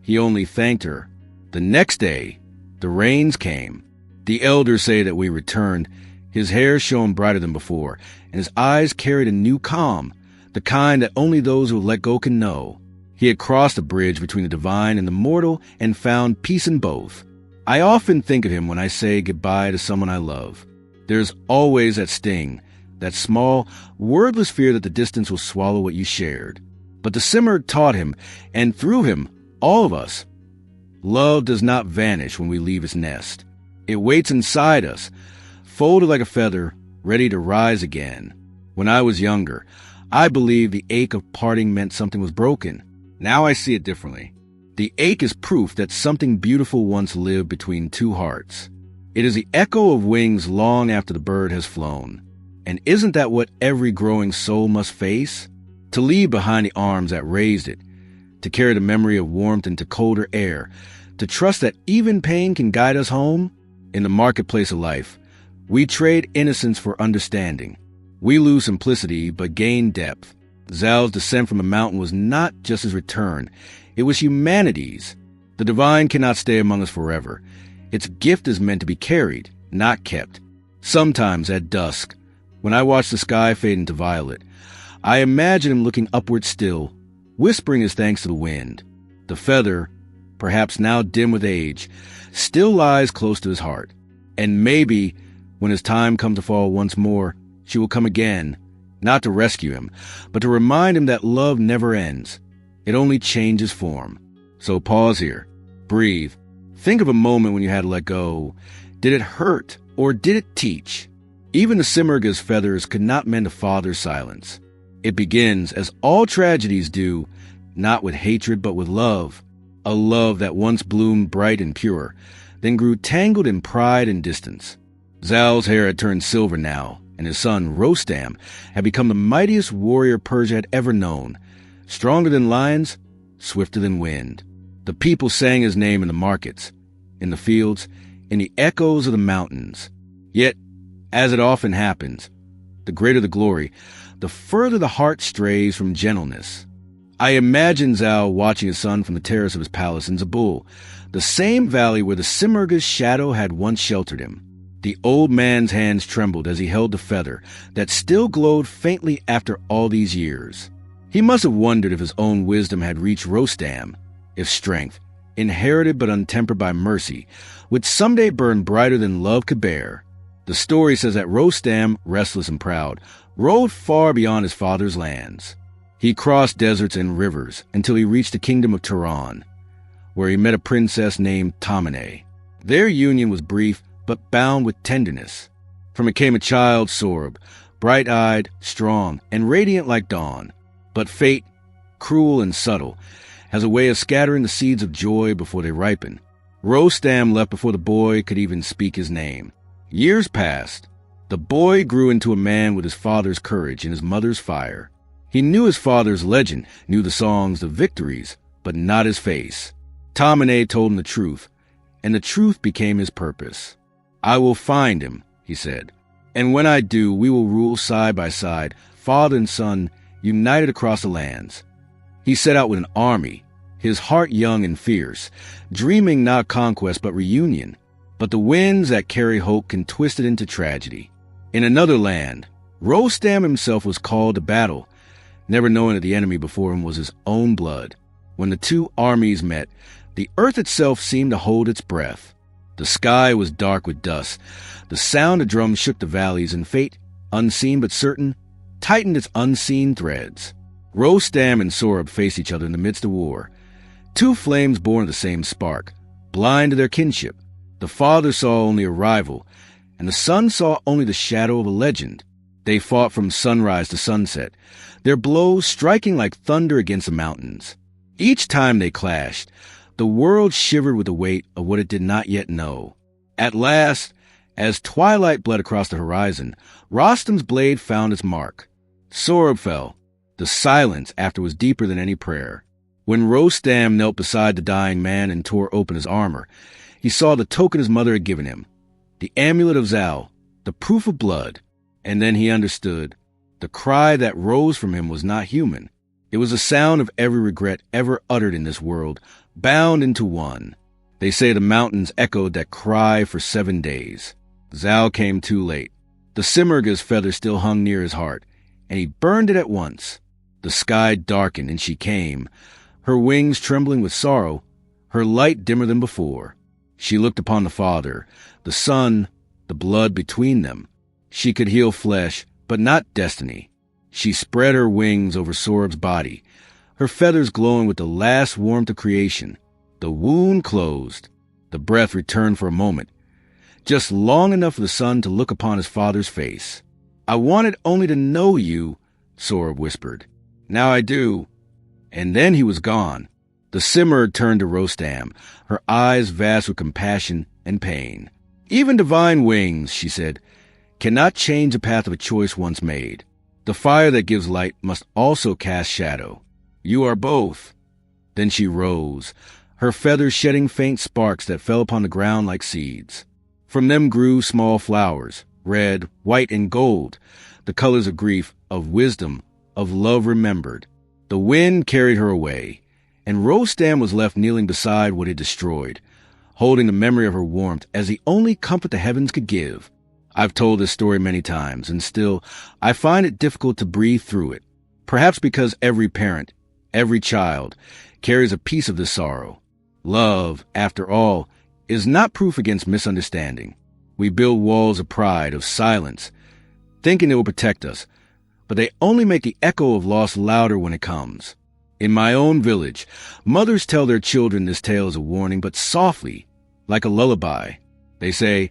He only thanked her. The next day, the rains came. The elders say that we returned. His hair shone brighter than before, and his eyes carried a new calm, the kind that only those who let go can know. He had crossed a bridge between the divine and the mortal and found peace in both. I often think of him when I say goodbye to someone I love. There's always that sting, that small, wordless fear that the distance will swallow what you shared. But the Simurgh taught him, and through him, all of us. Love does not vanish when we leave its nest. It waits inside us, folded like a feather, ready to rise again. When I was younger, I believed the ache of parting meant something was broken. Now I see it differently. The ache is proof that something beautiful once lived between two hearts. It is the echo of wings long after the bird has flown. And isn't that what every growing soul must face? To leave behind the arms that raised it, to carry the memory of warmth into colder air, to trust that even pain can guide us home? In the marketplace of life, we trade innocence for understanding. We lose simplicity but gain depth. Zal's descent from the mountain was not just his return, it was humanity's. The divine cannot stay among us forever. Its gift is meant to be carried, not kept. Sometimes at dusk, when I watch the sky fade into violet, I imagine him looking upward still, whispering his thanks to the wind. The feather, perhaps now dim with age, still lies close to his heart. And maybe, when his time comes to fall once more, she will come again, not to rescue him, but to remind him that love never ends. It only changes form. So pause here. Breathe. Think of a moment when you had to let go. Did it hurt, or did it teach? Even the Simurgh's feathers could not mend a father's silence. It begins, as all tragedies do, not with hatred but with love. A love that once bloomed bright and pure, then grew tangled in pride and distance. Zal's hair had turned silver now, and his son, Rostam, had become the mightiest warrior Persia had ever known. Stronger than lions, swifter than wind. The people sang his name in the markets, in the fields, in the echoes of the mountains. Yet, as it often happens, the greater the glory, the further the heart strays from gentleness. I imagine Zal watching his son from the terrace of his palace in Zabul, the same valley where the Simurgh's shadow had once sheltered him. The old man's hands trembled as he held the feather that still glowed faintly after all these years. He must have wondered if his own wisdom had reached Rostam, if strength, inherited but untempered by mercy, would someday burn brighter than love could bear. The story says that Rostam, restless and proud, rode far beyond his father's lands. He crossed deserts and rivers until he reached the kingdom of Turan, where he met a princess named Tamine. Their union was brief but bound with tenderness. From it came a child, Sorb, bright-eyed, strong, and radiant like dawn. But fate, cruel and subtle, has a way of scattering the seeds of joy before they ripen. Rostam left before the boy could even speak his name. Years passed. The boy grew into a man with his father's courage and his mother's fire. He knew his father's legend, knew the songs, the victories, but not his face. Tamine told him the truth, and the truth became his purpose. "I will find him," he said, "and when I do, we will rule side by side, father and son, united across the lands." He set out with an army, his heart young and fierce, dreaming not conquest but reunion. But the winds that carry hope can twist it into tragedy. In another land, Rostam himself was called to battle, never knowing that the enemy before him was his own blood. When the two armies met, the earth itself seemed to hold its breath. The sky was dark with dust. The sound of drums shook the valleys, and fate, unseen but certain, tightened its unseen threads. Rostam and Sohrab faced each other in the midst of war. Two flames born of the same spark, blind to their kinship. The father saw only a rival, and the son saw only the shadow of a legend. They fought from sunrise to sunset, their blows striking like thunder against the mountains. Each time they clashed, the world shivered with the weight of what it did not yet know. At last, as twilight bled across the horizon, Rostam's blade found its mark. Sohrab fell. The silence after was deeper than any prayer. When Rostam knelt beside the dying man and tore open his armor, he saw the token his mother had given him, the amulet of Zal, the proof of blood. And then he understood. The cry that rose from him was not human. It was the sound of every regret ever uttered in this world, bound into one. They say the mountains echoed that cry for 7 days. Zal came too late. The Simurgh's feather still hung near his heart, and he burned it at once. The sky darkened, and she came, her wings trembling with sorrow, her light dimmer than before. She looked upon the father, the son, the blood between them. She could heal flesh, but not destiny. She spread her wings over Sohrab's body, her feathers glowing with the last warmth of creation. The wound closed. The breath returned for a moment, just long enough for the son to look upon his father's face. "I wanted only to know you," Sohrab whispered. "Now I do." And then he was gone. The Simurgh turned to Rostam, her eyes vast with compassion and pain. "Even divine wings," she said, "cannot change the path of a choice once made. The fire that gives light must also cast shadow. You are both." Then she rose, her feathers shedding faint sparks that fell upon the ground like seeds. From them grew small flowers, red, white, and gold, the colors of grief, of wisdom, of love remembered. The wind carried her away, and Rostam was left kneeling beside what it destroyed, holding the memory of her warmth as the only comfort the heavens could give. I've told this story many times, and still I find it difficult to breathe through it, perhaps because every parent, every child, carries a piece of this sorrow. Love, after all, is not proof against misunderstanding. We build walls of pride, of silence, thinking it will protect us, but they only make the echo of loss louder when it comes. In my own village, mothers tell their children this tale as a warning, but softly, like a lullaby. They say,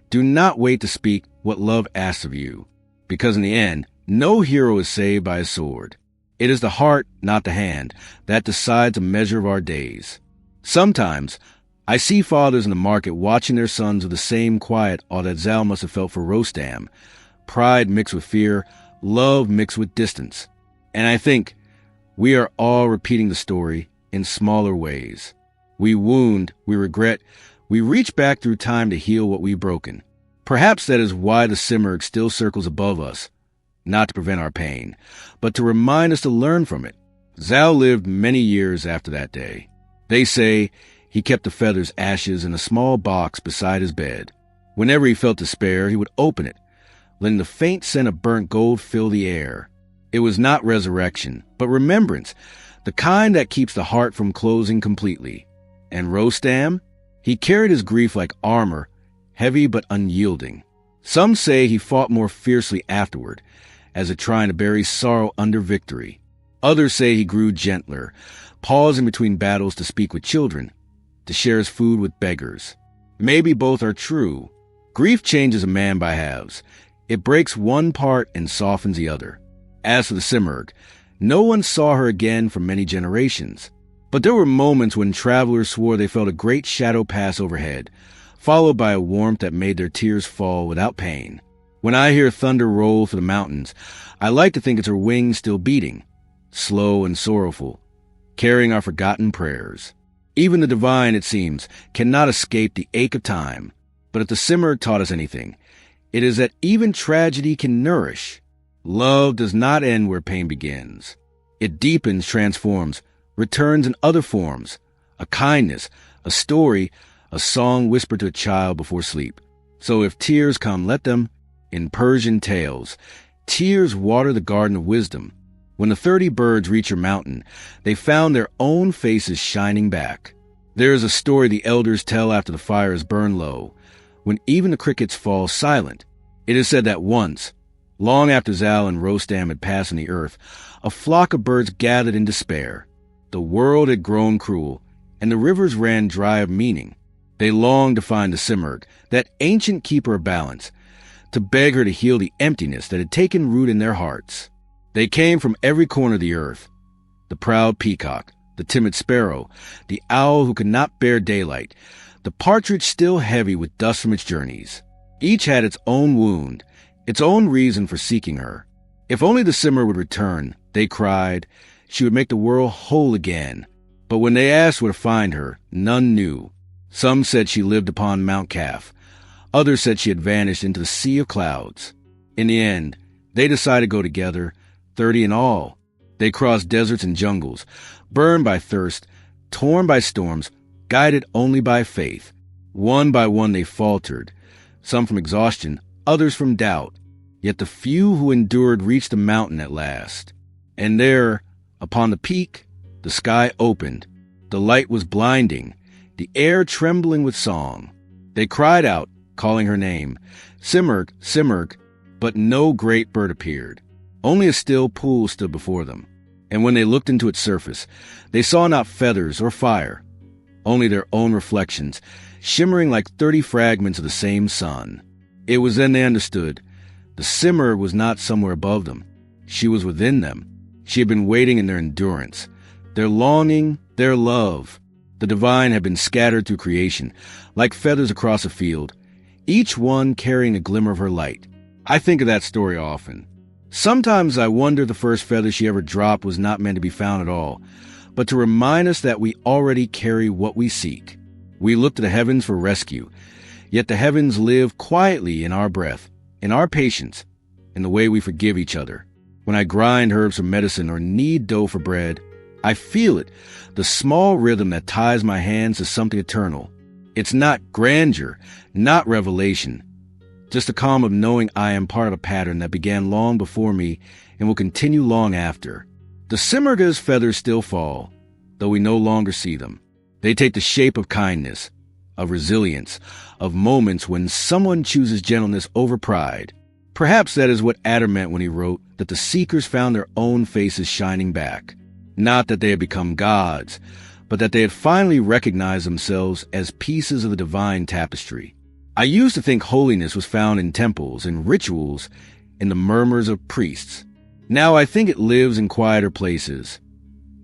"Do not wait to speak what love asks of you, because in the end, no hero is saved by a sword. It is the heart, not the hand, that decides the measure of our days." Sometimes, I see fathers in the market watching their sons with the same quiet awe that Zal must have felt for Rostam, pride mixed with fear, love mixed with distance. And I think we are all repeating the story in smaller ways. We wound, we regret, we reach back through time to heal what we've broken. Perhaps that is why the Simurgh still circles above us, not to prevent our pain, but to remind us to learn from it. Zal lived many years after that day. They say he kept the feather's ashes in a small box beside his bed. Whenever he felt despair, he would open it, letting the faint scent of burnt gold fill the air. It was not resurrection, but remembrance, the kind that keeps the heart from closing completely. And Rostam? He carried his grief like armor, heavy but unyielding. Some say he fought more fiercely afterward, as if trying to bury sorrow under victory. Others say he grew gentler, pausing between battles to speak with children, to share his food with beggars. Maybe both are true. Grief changes a man by halves. It breaks one part and softens the other. As for the Simurgh, no one saw her again for many generations. But there were moments when travelers swore they felt a great shadow pass overhead, followed by a warmth that made their tears fall without pain. When I hear thunder roll through the mountains, I like to think it's her wings still beating, slow and sorrowful, carrying our forgotten prayers. Even the divine, it seems, cannot escape the ache of time. But if the Simurgh taught us anything, it is that even tragedy can nourish. Love does not end where pain begins. It deepens, transforms, returns in other forms. A kindness, a story, a song whispered to a child before sleep. So if tears come, let them. In Persian tales, tears water the garden of wisdom. When the 30 birds reach your mountain, they found their own faces shining back. There is a story the elders tell after the fire is burned low, when even the crickets fall silent. It is said that once, long after Zal and Rostam had passed on the earth, a flock of birds gathered in despair. The world had grown cruel, and the rivers ran dry of meaning. They longed to find the Simurgh, that ancient keeper of balance, to beg her to heal the emptiness that had taken root in their hearts. They came from every corner of the earth. The proud peacock, the timid sparrow, the owl who could not bear daylight, the partridge still heavy with dust from its journeys. Each had its own wound, its own reason for seeking her. If only the Simurgh would return, they cried, she would make the world whole again. But when they asked where to find her, none knew. Some said she lived upon Mount Kaf. Others said she had vanished into the sea of clouds. In the end, they decided to go together, 30 in all. They crossed deserts and jungles, burned by thirst, torn by storms, guided only by faith. One by one they faltered, some from exhaustion, others from doubt. Yet the few who endured reached the mountain at last. And there, upon the peak, the sky opened. The light was blinding, the air trembling with song. They cried out, calling her name, Simurgh, Simurgh, but no great bird appeared. Only a still pool stood before them. And when they looked into its surface, they saw not feathers or fire, only their own reflections, shimmering like 30 fragments of the same sun. It was then they understood. The Simurgh was not somewhere above them. She was within them. She had been waiting in their endurance, their longing, their love. The divine had been scattered through creation, like feathers across a field, each one carrying a glimmer of her light. I think of that story often. Sometimes I wonder the first feather she ever dropped was not meant to be found at all, but to remind us that we already carry what we seek. We look to the heavens for rescue, yet the heavens live quietly in our breath, in our patience, in the way we forgive each other. When I grind herbs for medicine or knead dough for bread, I feel it, the small rhythm that ties my hands to something eternal. It's not grandeur, not revelation, just the calm of knowing I am part of a pattern that began long before me and will continue long after. The Simurgh's feathers still fall, though we no longer see them. They take the shape of kindness, of resilience, of moments when someone chooses gentleness over pride. Perhaps that is what Adder meant when he wrote that the seekers found their own faces shining back. Not that they had become gods, but that they had finally recognized themselves as pieces of the divine tapestry. I used to think holiness was found in temples and rituals, in the murmurs of priests. Now I think it lives in quieter places,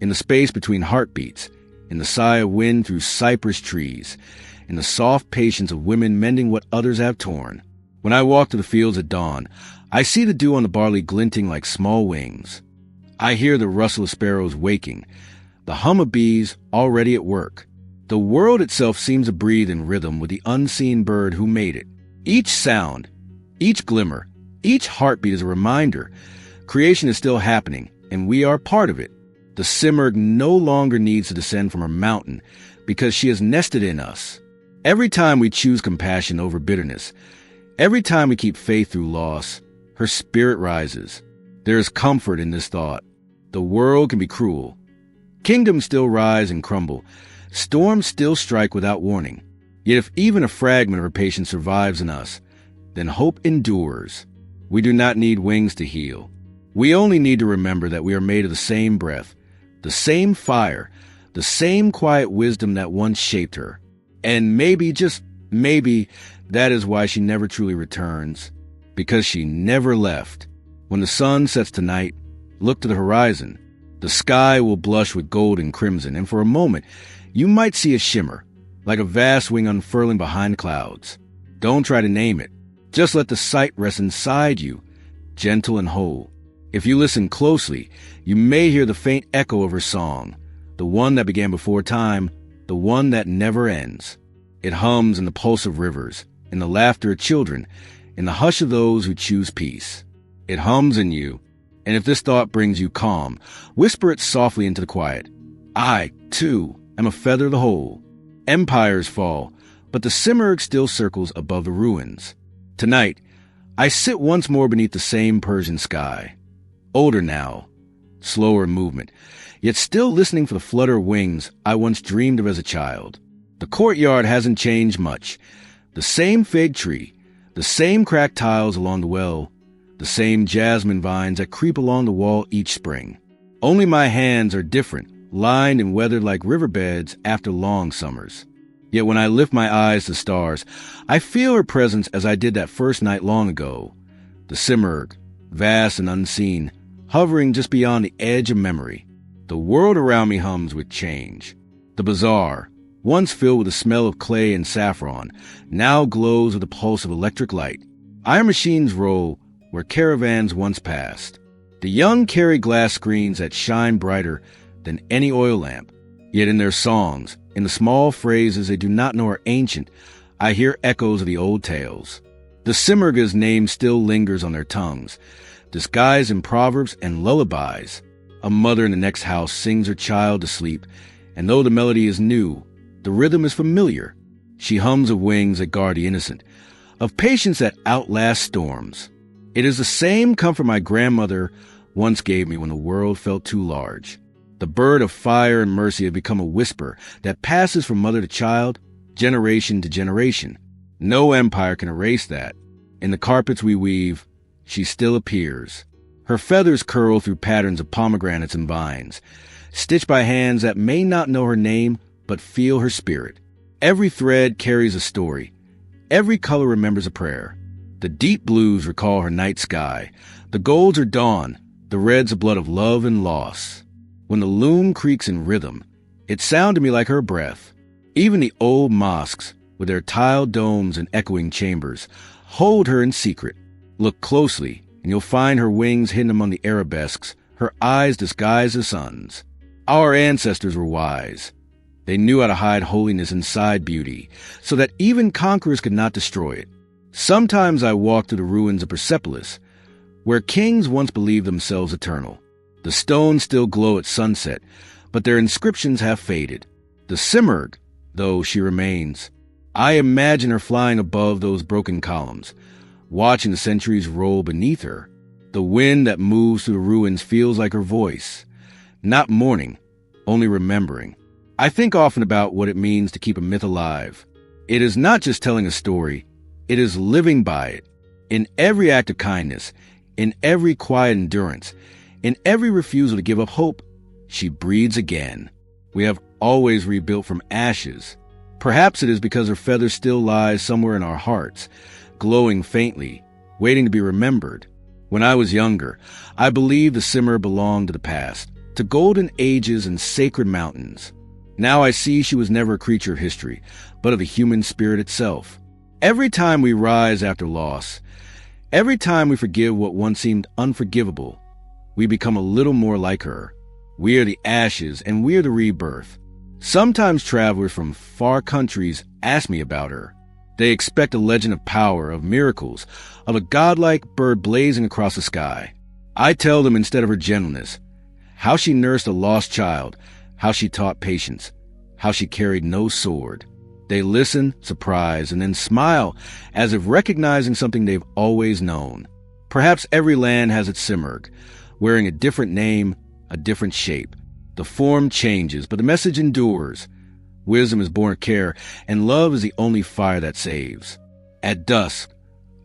in the space between heartbeats, in the sigh of wind through cypress trees, in the soft patience of women mending what others have torn. When I walk to the fields at dawn, I see the dew on the barley glinting like small wings. I hear the rustle of sparrows waking, the hum of bees already at work. The world itself seems to breathe in rhythm with the unseen bird who made it. Each sound, each glimmer, each heartbeat is a reminder. Creation is still happening, and we are part of it. The Simurgh no longer needs to descend from her mountain because she has nested in us. Every time we choose compassion over bitterness, every time we keep faith through loss, her spirit rises. There is comfort in this thought. The world can be cruel. Kingdoms still rise and crumble. Storms still strike without warning. Yet if even a fragment of her patience survives in us, then hope endures. We do not need wings to heal. We only need to remember that we are made of the same breath, the same fire, the same quiet wisdom that once shaped her. And maybe, just maybe, that is why she never truly returns, because she never left. When the sun sets tonight, look to the horizon. The sky will blush with gold and crimson, and for a moment, you might see a shimmer, like a vast wing unfurling behind the clouds. Don't try to name it. Just let the sight rest inside you, gentle and whole. If you listen closely, you may hear the faint echo of her song, the one that began before time, the one that never ends. It hums in the pulse of rivers, in the laughter of children, in the hush of those who choose peace. It hums in you, And if this thought brings you calm, whisper it softly into the quiet. I, too, am a feather of the whole. Empires fall, but the Simurgh still circles above the ruins. Tonight, I sit once more beneath the same Persian sky. Older now, slower movement, yet still listening for the flutter of wings I once dreamed of as a child. The courtyard hasn't changed much. The same fig tree, the same cracked tiles along the well, the same jasmine vines that creep along the wall each spring. Only my hands are different, lined and weathered like riverbeds after long summers. Yet when I lift my eyes to the stars, I feel her presence as I did that first night long ago. The Simurgh, vast and unseen, hovering just beyond the edge of memory. The world around me hums with change. The bazaar, once filled with the smell of clay and saffron, now glows with the pulse of electric light. Iron machines roll where caravans once passed. The young carry glass screens that shine brighter than any oil lamp. Yet in their songs, in the small phrases they do not know are ancient, I hear echoes of the old tales. The Simurgh's name still lingers on their tongues, disguised in proverbs and lullabies. A mother in the next house sings her child to sleep, and though the melody is new, the rhythm is familiar. She hums of wings that guard the innocent, of patience that outlasts storms. It is the same comfort my grandmother once gave me when the world felt too large. The bird of fire and mercy had become a whisper that passes from mother to child, generation to generation. No empire can erase that. In the carpets we weave, she still appears. Her feathers curl through patterns of pomegranates and vines, stitched by hands that may not know her name but feel her spirit. Every thread carries a story. Every color remembers a prayer. The deep blues recall her night sky. The golds are dawn. The red's the blood of love and loss. When the loom creaks in rhythm, it sounded to me like her breath. Even the old mosques, with their tiled domes and echoing chambers, hold her in secret. Look closely, and you'll find her wings hidden among the arabesques, her eyes disguised as suns. Our ancestors were wise. They knew how to hide holiness inside beauty, so that even conquerors could not destroy it. Sometimes I walk through the ruins of Persepolis, where kings once believed themselves eternal. The stones still glow at sunset, but their inscriptions have faded. The Simurgh, though she remains, I imagine her flying above those broken columns, watching the centuries roll beneath her. The wind that moves through the ruins feels like her voice, not mourning, only remembering. I think often about what it means to keep a myth alive. It is not just telling a story, it is living by it. In every act of kindness, in every quiet endurance, in every refusal to give up hope, she breathes again. We have always rebuilt from ashes. Perhaps it is because her feather still lies somewhere in our hearts, glowing faintly, waiting to be remembered. When I was younger, I believed the Simurgh belonged to the past, to golden ages and sacred mountains. Now I see she was never a creature of history, but of the human spirit itself. Every time we rise after loss, every time we forgive what once seemed unforgivable, we become a little more like her. We are the ashes, and we are the rebirth. Sometimes travelers from far countries ask me about her. They expect a legend of power, of miracles, of a godlike bird blazing across the sky. I tell them instead of her gentleness, how she nursed a lost child, how she taught patience, how she carried no sword. They listen, surprised, and then smile as if recognizing something they've always known. Perhaps every land has its Simurgh, wearing a different name, a different shape. The form changes, but the message endures. Wisdom is born of care, and love is the only fire that saves. At dusk,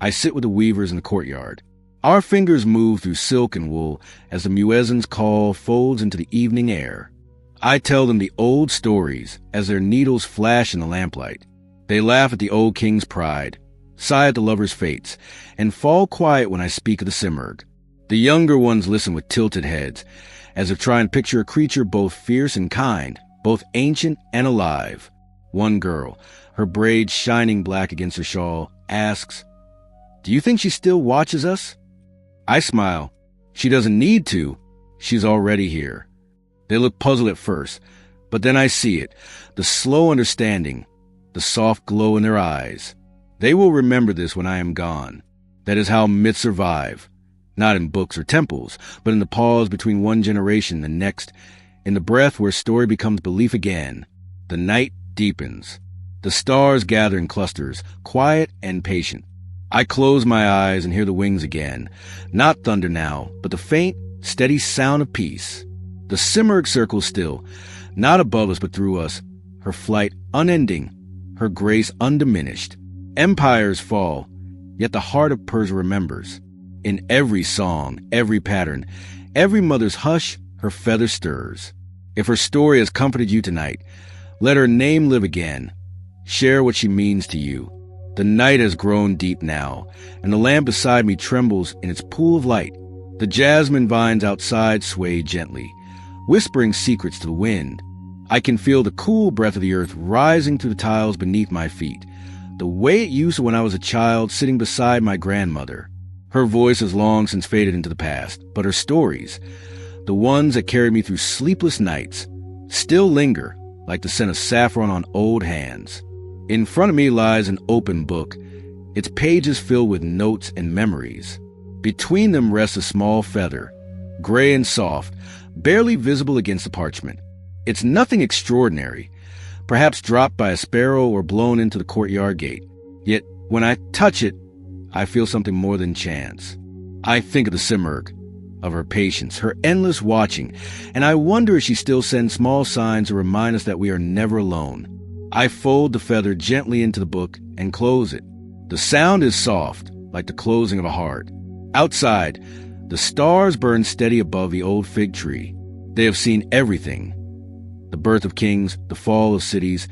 I sit with the weavers in the courtyard. Our fingers move through silk and wool as the muezzin's call folds into the evening air. I tell them the old stories as their needles flash in the lamplight. They laugh at the old king's pride, sigh at the lover's fates, and fall quiet when I speak of the Simurgh. The younger ones listen with tilted heads, as if trying to picture a creature both fierce and kind, both ancient and alive. One girl, her braids shining black against her shawl, asks, "Do you think she still watches us?" I smile. She doesn't need to. She's already here. They look puzzled at first, but then I see it, the slow understanding, the soft glow in their eyes. They will remember this when I am gone. That is how myths survive, not in books or temples, but in the pause between one generation and the next, in the breath where story becomes belief again. The night deepens. The stars gather in clusters, quiet and patient. I close my eyes and hear the wings again. Not thunder now, but the faint, steady sound of peace. The Simurgh circles still, not above us but through us, her flight unending, her grace undiminished. Empires fall, yet the heart of Persia remembers. In every song, every pattern, every mother's hush, her feather stirs. If her story has comforted you tonight, let her name live again. Share what she means to you. The night has grown deep now, and the lamp beside me trembles in its pool of light. The jasmine vines outside sway gently, whispering secrets to the wind. I can feel the cool breath of the earth rising through the tiles beneath my feet, the way it used to when I was a child sitting beside my grandmother. Her voice has long since faded into the past, but her stories, the ones that carried me through sleepless nights, still linger like the scent of saffron on old hands. In front of me lies an open book, its pages filled with notes and memories. Between them rests a small feather, gray and soft, barely visible against the parchment. It's nothing extraordinary, perhaps dropped by a sparrow or blown into the courtyard gate. Yet when I touch it, I feel something more than chance. I think of the Simurgh, of her patience, her endless watching, and I wonder if she still sends small signs to remind us that we are never alone. I fold the feather gently into the book and close it. The sound is soft, like the closing of a heart. Outside, the stars burn steady above the old fig tree. They have seen everything. The birth of kings, the fall of cities,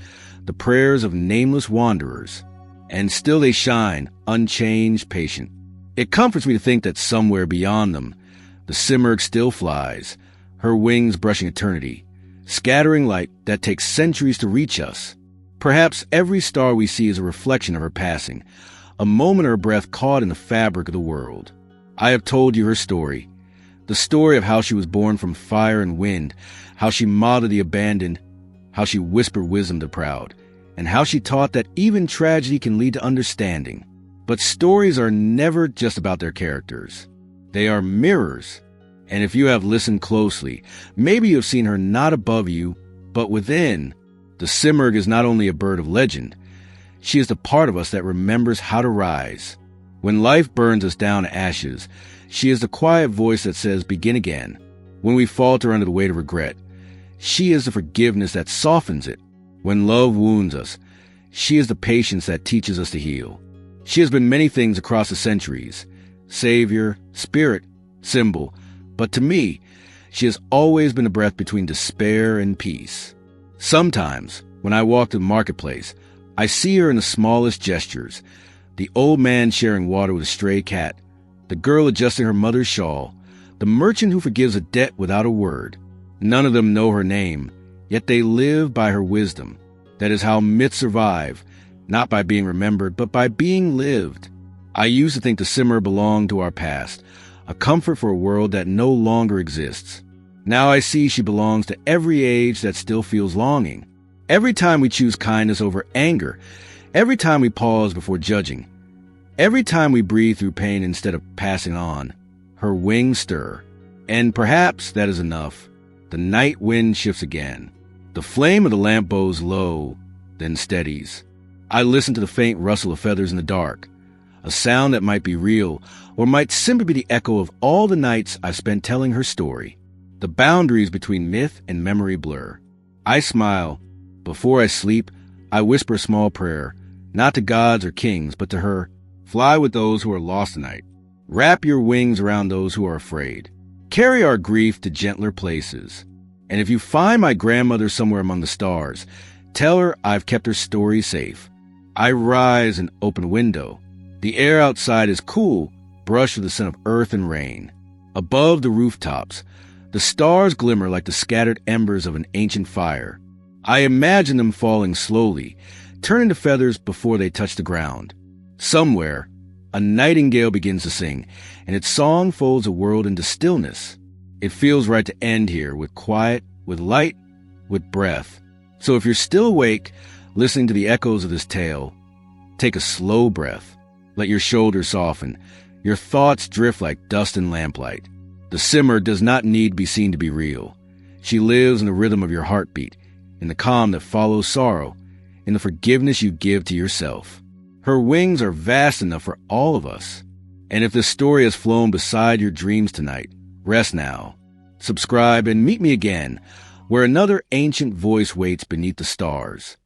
the prayers of nameless wanderers. And still they shine, unchanged, patient. It comforts me to think that somewhere beyond them, the Simurgh still flies, her wings brushing eternity, scattering light that takes centuries to reach us. Perhaps every star we see is a reflection of her passing, a moment of her breath caught in the fabric of the world. I have told you her story, the story of how she was born from fire and wind, how she modeled the abandoned, how she whispered wisdom to the proud, and how she taught that even tragedy can lead to understanding. But stories are never just about their characters. They are mirrors. And if you have listened closely, maybe you have seen her not above you, but within. The Simurgh is not only a bird of legend, she is the part of us that remembers how to rise. When life burns us down to ashes, she is the quiet voice that says, begin again. When we falter under the weight of regret, she is the forgiveness that softens it. When love wounds us, she is the patience that teaches us to heal. She has been many things across the centuries, savior, spirit, symbol, but to me, she has always been a breath between despair and peace. Sometimes, when I walk to the marketplace, I see her in the smallest gestures, the old man sharing water with a stray cat, the girl adjusting her mother's shawl, the merchant who forgives a debt without a word. None of them know her name, yet they live by her wisdom. That is how myths survive, not by being remembered, but by being lived. I used to think the Simurgh belonged to our past, a comfort for a world that no longer exists. Now I see she belongs to every age that still feels longing. Every time we choose kindness over anger, every time we pause before judging, every time we breathe through pain instead of passing on, her wings stir. And perhaps that is enough. The night wind shifts again. The flame of the lamp bows low, then steadies. I listen to the faint rustle of feathers in the dark, a sound that might be real or might simply be the echo of all the nights I've spent telling her story. The boundaries between myth and memory blur. I smile. Before I sleep, I whisper a small prayer, not to gods or kings, but to her. Fly with those who are lost tonight. Wrap your wings around those who are afraid. Carry our grief to gentler places. And if you find my grandmother somewhere among the stars, tell her I've kept her story safe. I rise and open a window. The air outside is cool, brushed with the scent of earth and rain. Above the rooftops, the stars glimmer like the scattered embers of an ancient fire. I imagine them falling slowly, turning to feathers before they touch the ground. Somewhere, a nightingale begins to sing, and its song folds the world into stillness. It feels right to end here, with quiet, with light, with breath. So if you're still awake, listening to the echoes of this tale, take a slow breath. Let your shoulders soften, Your thoughts drift like dust in lamplight. The Simurgh does not need to be seen to be real. She lives in the rhythm of your heartbeat, in the calm that follows sorrow, in the forgiveness you give to yourself. Her wings are vast enough for all of us. And if this story has flown beside your dreams tonight, rest now. Subscribe and meet me again, where another ancient voice waits beneath the stars.